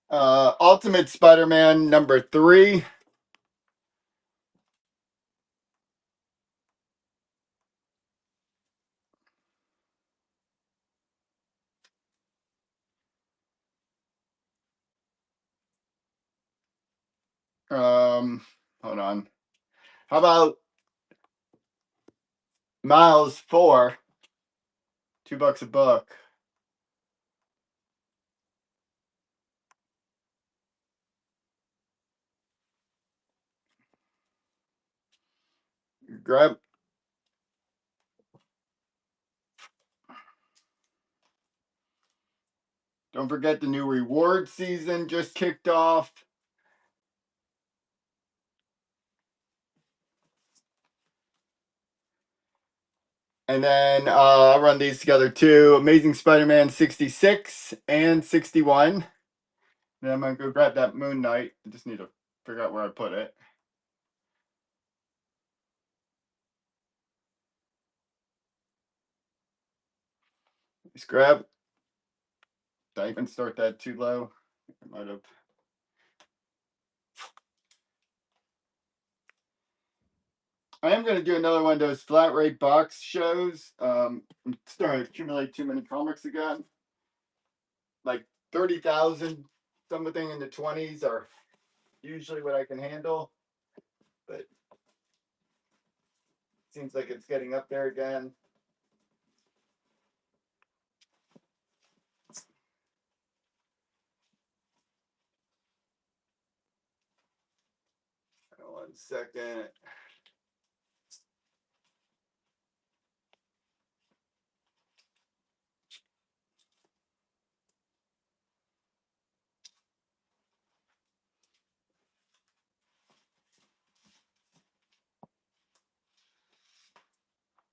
Ultimate Spider-Man #3. Hold on. How about Miles 4? $2 a book. Grab. Don't forget the new reward season just kicked off. And then I'll run these together too. Amazing Spider-Man 66 and 61. Then I'm going to go grab that Moon Knight. I just need to figure out where I put it. Just grab. Did I even start that too low? I might have. I am going to do another one of those flat rate box shows. I'm starting to accumulate too many comics again. Like 30,000, something in the 20s are usually what I can handle. But it seems like it's getting up there again. One second.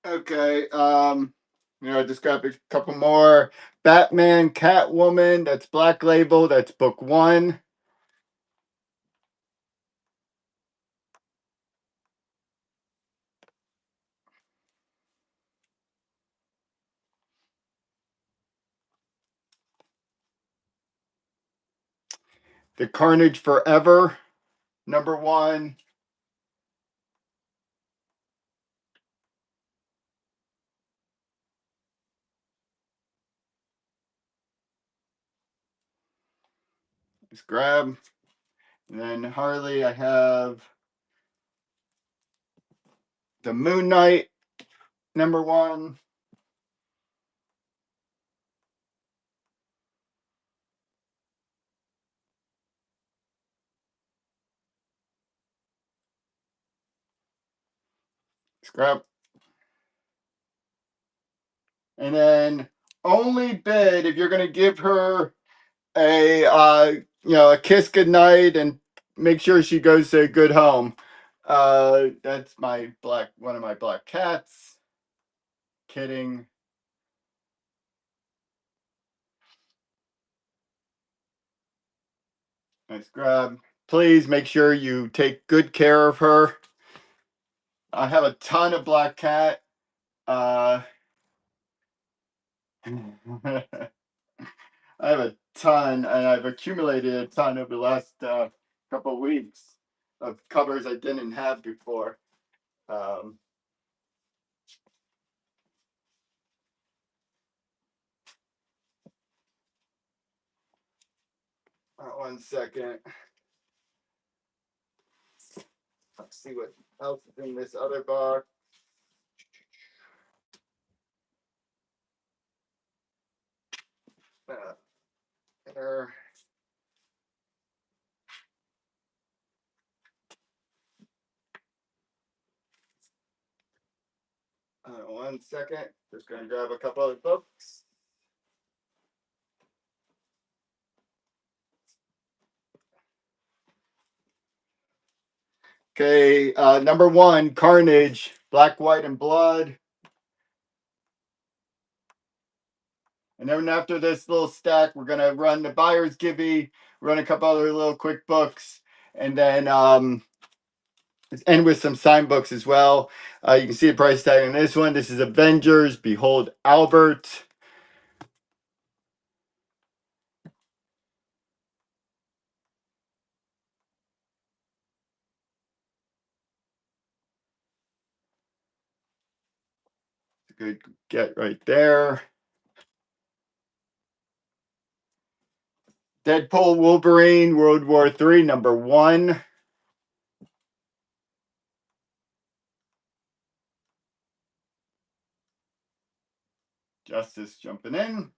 Okay. Just grab a couple more. Batman, Catwoman. That's Black Label. That's book 1. The Carnage Forever, #1. Just grab. And then Harley, I have the Moon Knight, #1. Scrap. And then only bid if you're going to give her a a kiss goodnight and make sure she goes to a good home. That's one of my black cats. Kidding. Nice grab. Please make sure you take good care of her. I have a ton of black cat. I have a ton, and I've accumulated a ton over the last couple of weeks of covers I didn't have before. One second. Let's see what else is in this other box. There. One second. Just going to grab a couple other books. Okay, #1, Carnage, Black, White, and Blood. And then after this little stack, we're going to run the Buyer's Gibby, run a couple other little quick books, and then And with some signed books as well. You can see the price tag on this one. This is Avengers, Behold Albert. Good get right there. Deadpool, Wolverine, World War III, #1. Justice jumping in.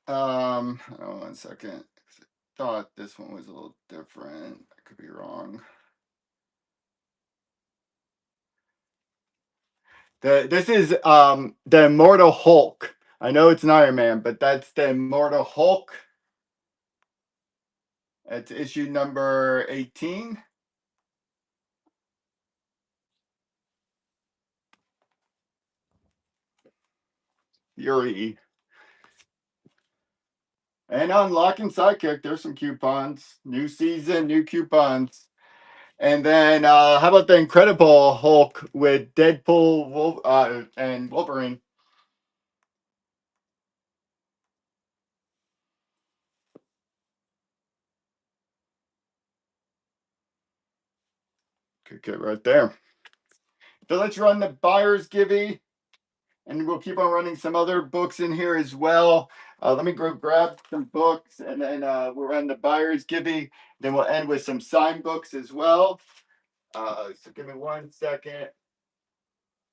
Oh, 1 second. I thought this one was a little different. I could be wrong. This is the Immortal Hulk. I know it's an Iron Man, but that's the Immortal Hulk. It's issue number 18. Fury. And on Lock and Sidekick, there's some coupons. New season, new coupons. And then how about the Incredible Hulk with Deadpool and Wolverine? Could get right there. So let's run the buyer's givey, and we'll keep on running some other books in here as well. Let me go grab some books, and then we'll run the buyer's givey. Then we'll end with some signed books as well. So give me 1 second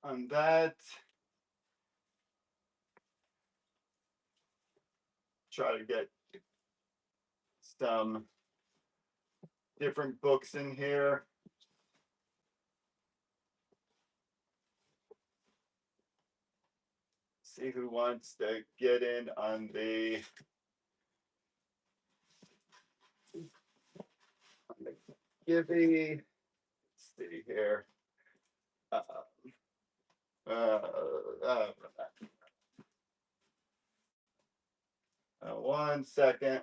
on that. Try to get some different books in here. See who wants to get in on the givey. Let's see here. Uh, uh, uh, 1 second.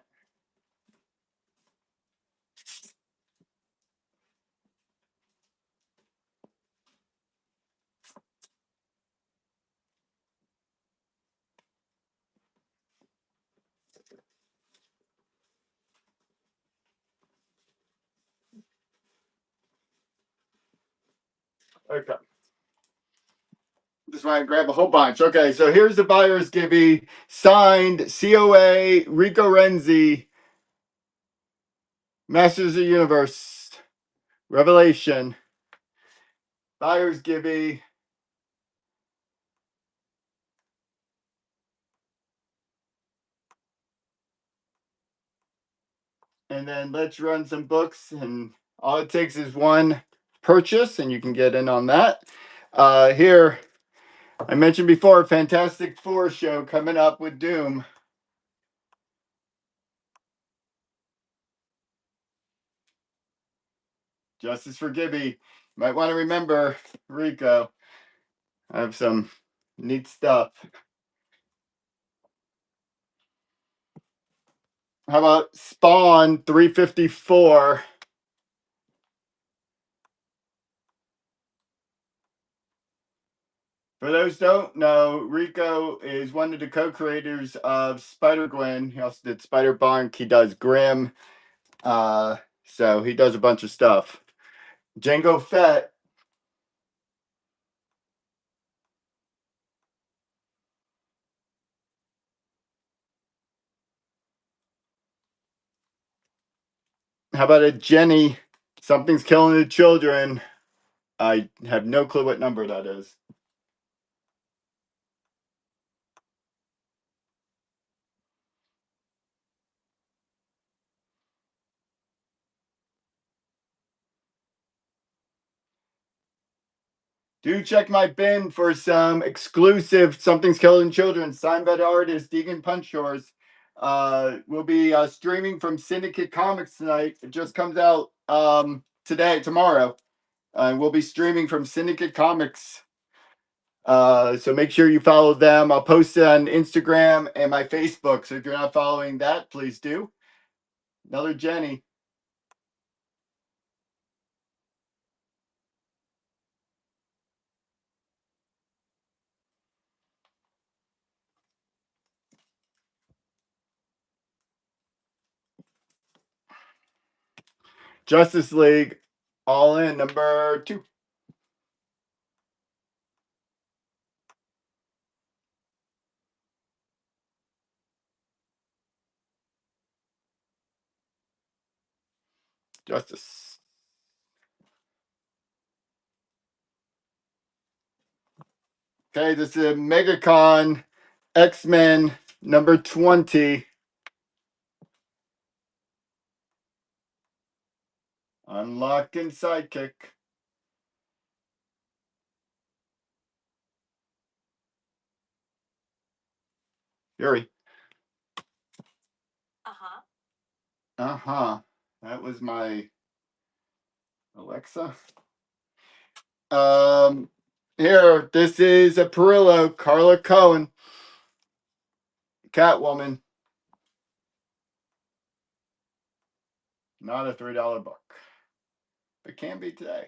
Okay. Just want to grab a whole bunch. Okay, so here's the buyer's givey, signed COA Rico Renzi, Masters of the Universe, Revelation, buyer's givey. And then let's run some books, and all it takes is one purchase, and you can get in on that. Here, I mentioned before, Fantastic Four show coming up with Doom. Justice for Gibby. You might want to remember Rico. I have some neat stuff. How about Spawn 354? For those who don't know, Rico is one of the co-creators of Spider-Gwen. He also did Spider-Punk. He does Grimm. So he does a bunch of stuff. Jango Fett. How about a Jenny? Something's killing the children. I have no clue what number that is. Do check my bin for some exclusive Something's Killing Children signed by the artist Deegan Punchores. We'll be streaming from Syndicate Comics tonight. It just comes out tomorrow. We'll be streaming from Syndicate Comics So make sure you follow them. I'll post it on Instagram and my Facebook. So if you're not following that, please do. Another Jenny. Justice League, All In, number 2. Justice. Okay, this is MegaCon X-Men number 20. Unlocking Sidekick. Fury. Uh-huh. That was my Alexa. Here, this is a Perillo, Carla Cohen, Catwoman. Not a $3 book. It can be today.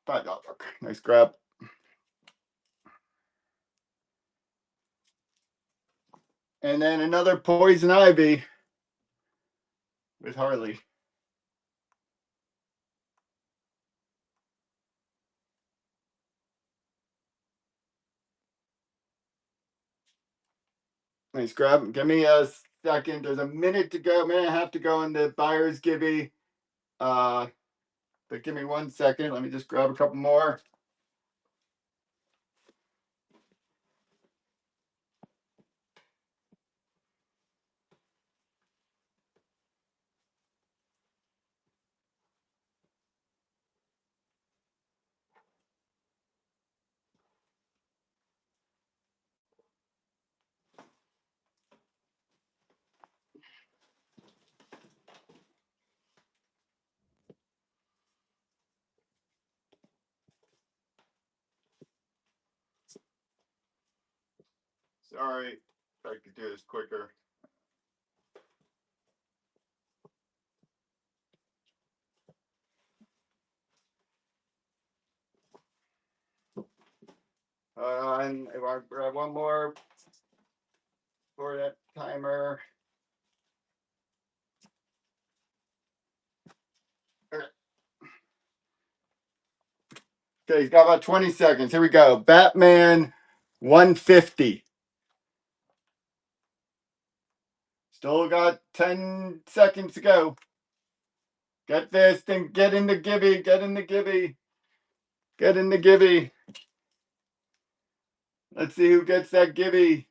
$5 book. Nice grab. And then another Poison Ivy with Harley. Nice grab. Give me a second. There's a minute to go. Minute and a half to go in the buyer's gibby. But give me 1 second. Let me just grab a couple more. Sorry, I could do this quicker. And if I grab one more for that timer. Okay, he's got about 20 seconds. Here we go. Batman 150. Still got 10 seconds to go. Get this thing. Get in the gibby. Get in the gibby. Get in the gibby. Let's see who gets that gibby.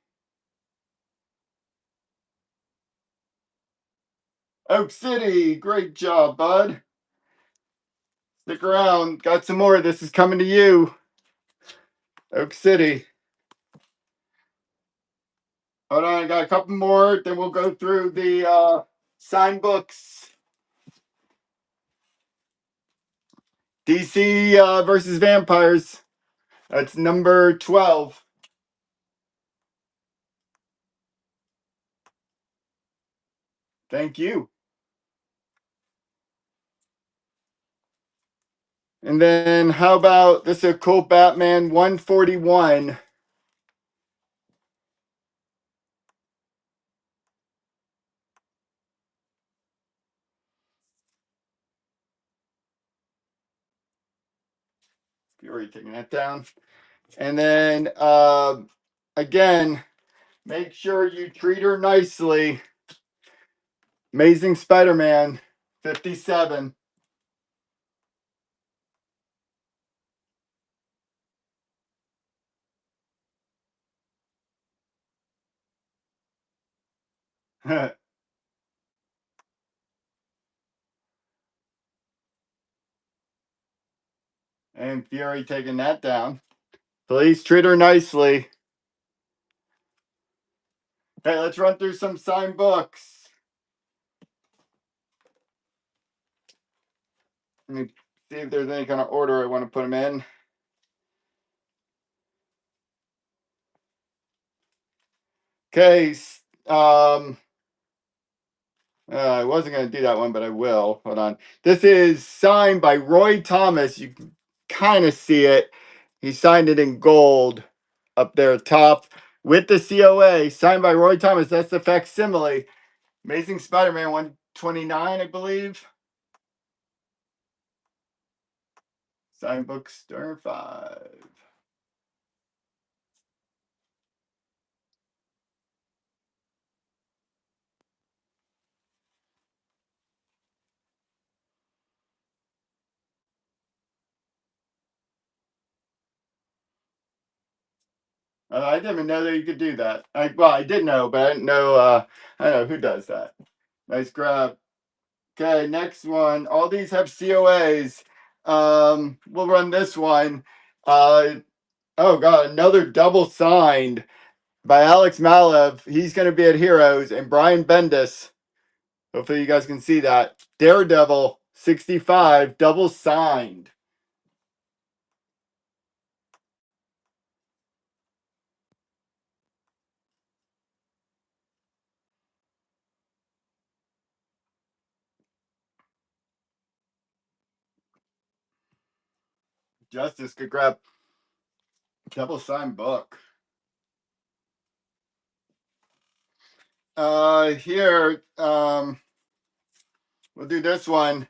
Oak City. Great job, bud. Stick around. Got some more. This is coming to you. Oak City. Hold on. I got a couple more. Then we'll go through the sign books. DC versus Vampires. That's number 12. Thank you. And then how about this is a cool Batman 141. Fury taking that down. And then again, make sure you treat her nicely. Amazing Spider-Man 57. And Fury taking that down. Please treat her nicely. Hey, let's run through some signed books. Let me See if there's any kind of order I want to put them in. Okay. I wasn't going to do that one, but I will. Hold on. This is signed by Roy Thomas. You can kind of see it. He signed it in gold up there top with the COA. Signed by Roy Thomas. That's the facsimile. Amazing Spider-Man 129, I believe. Signed Bookstore 5. I didn't even know that you could do that. I did know, but I didn't know. I don't know who does that. Nice grab. Okay, next one. All these have COAs. We'll run this one. Oh god, another double signed by Alex Malev. He's going to be at Heroes, and Brian Bendis. Hopefully, you guys can see that. Daredevil 65, double signed. Justice, good grab. Double signed book. Here, we'll do this one.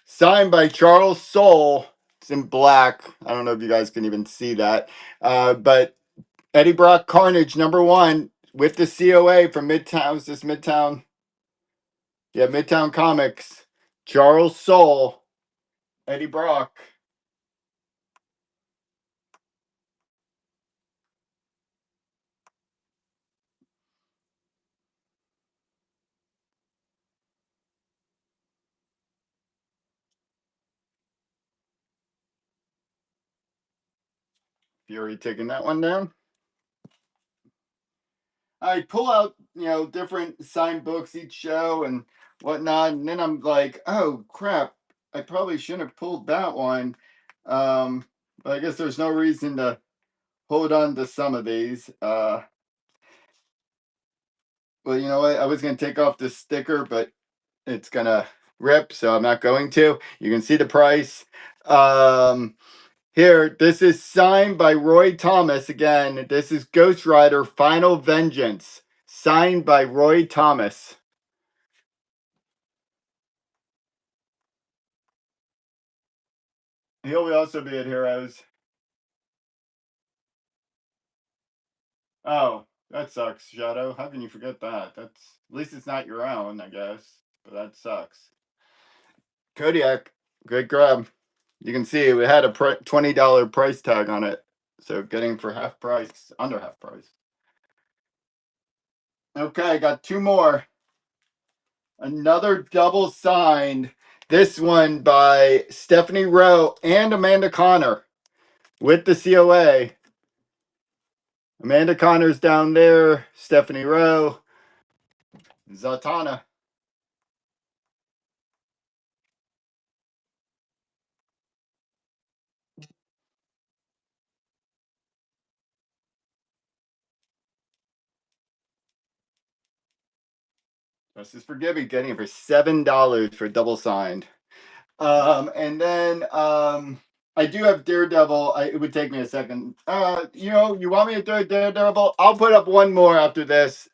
Signed by Charles Soule. It's in black. I don't know if you guys can even see that. But Eddie Brock Carnage #1 with the COA from Midtown. Is this Midtown? Yeah, Midtown Comics. Charles Soule, Eddie Brock. Fury taking that one down. I pull out, different signed books each show and whatnot, and then I'm like, oh crap, I probably shouldn't have pulled that one. But I guess there's no reason to hold on to some of these. Well, you know what? I was gonna take off the sticker, but it's gonna rip, so I'm not going to. You can see the price. Here, this is signed by Roy Thomas again. This is Ghost Rider Final Vengeance, signed by Roy Thomas. He'll also be at Heroes. Oh, that sucks, Shadow. How can you forget that? That's at least it's not your own, I guess. But that sucks. Kodiak, great grab. You can see it had a $20 price tag on it. So getting for half price, under half price. Okay, got two more. Another double signed. This one by Stephanie Rowe and Amanda Connor with the COA. Amanda Connor's down there. Stephanie Rowe. Zatanna. Justice for Gibby getting it for $7 for double signed. And then I do have Daredevil. It would take me a second. You want me to throw Daredevil? I'll put up one more after this.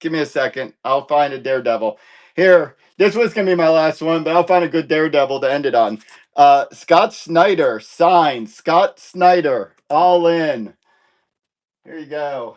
Give me a second. I'll find a Daredevil. Here, this was gonna be my last one, but I'll find a good Daredevil to end it on. Scott Snyder, signed. Scott Snyder, all in. Here you go.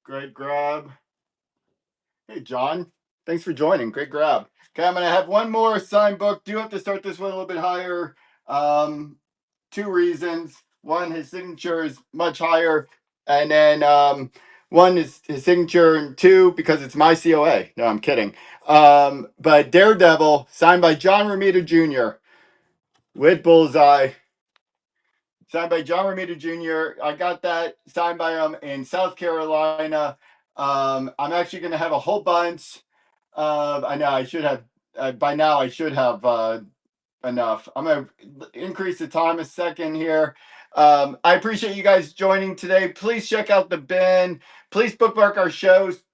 Great grab. Hey, John. Thanks for joining. Great grab. Okay, I'm going to have one more signed book. Do have to start this one a little bit higher. Two reasons. One, his signature is much higher, and then one is his signature, and two, because it's my COA. No, I'm kidding. But Daredevil, signed by John Romita Jr. with Bullseye, signed by John Romita Jr. I got that signed by him in South Carolina. I'm actually going to have a whole bunch. I know I should have by now. I should have enough. I'm going to increase the time a second here. I appreciate you guys joining today. Please check out the bin. Please bookmark our shows.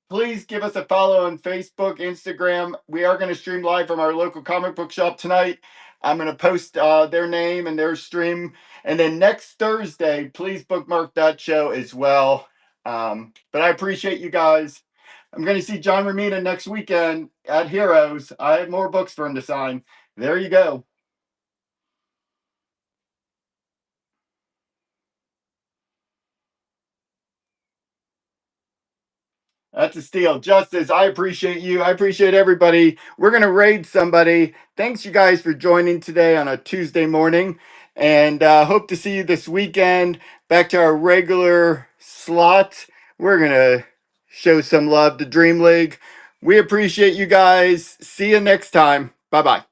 Please give us a follow on Facebook, Instagram. We are going to stream live from our local comic book shop tonight. I'm going to post their name and their stream. And then next Thursday, please bookmark that show as well. But I appreciate you guys. I'm going to see John Romita next weekend at Heroes. I have more books for him to sign. There you go. That's a steal. Justice, I appreciate you. I appreciate everybody. We're going to raid somebody. Thanks, you guys, for joining today on a Tuesday morning. And hope to see you this weekend. Back to our regular slot. We're going to show some love to Dream League. We appreciate you guys. See you next time. Bye bye.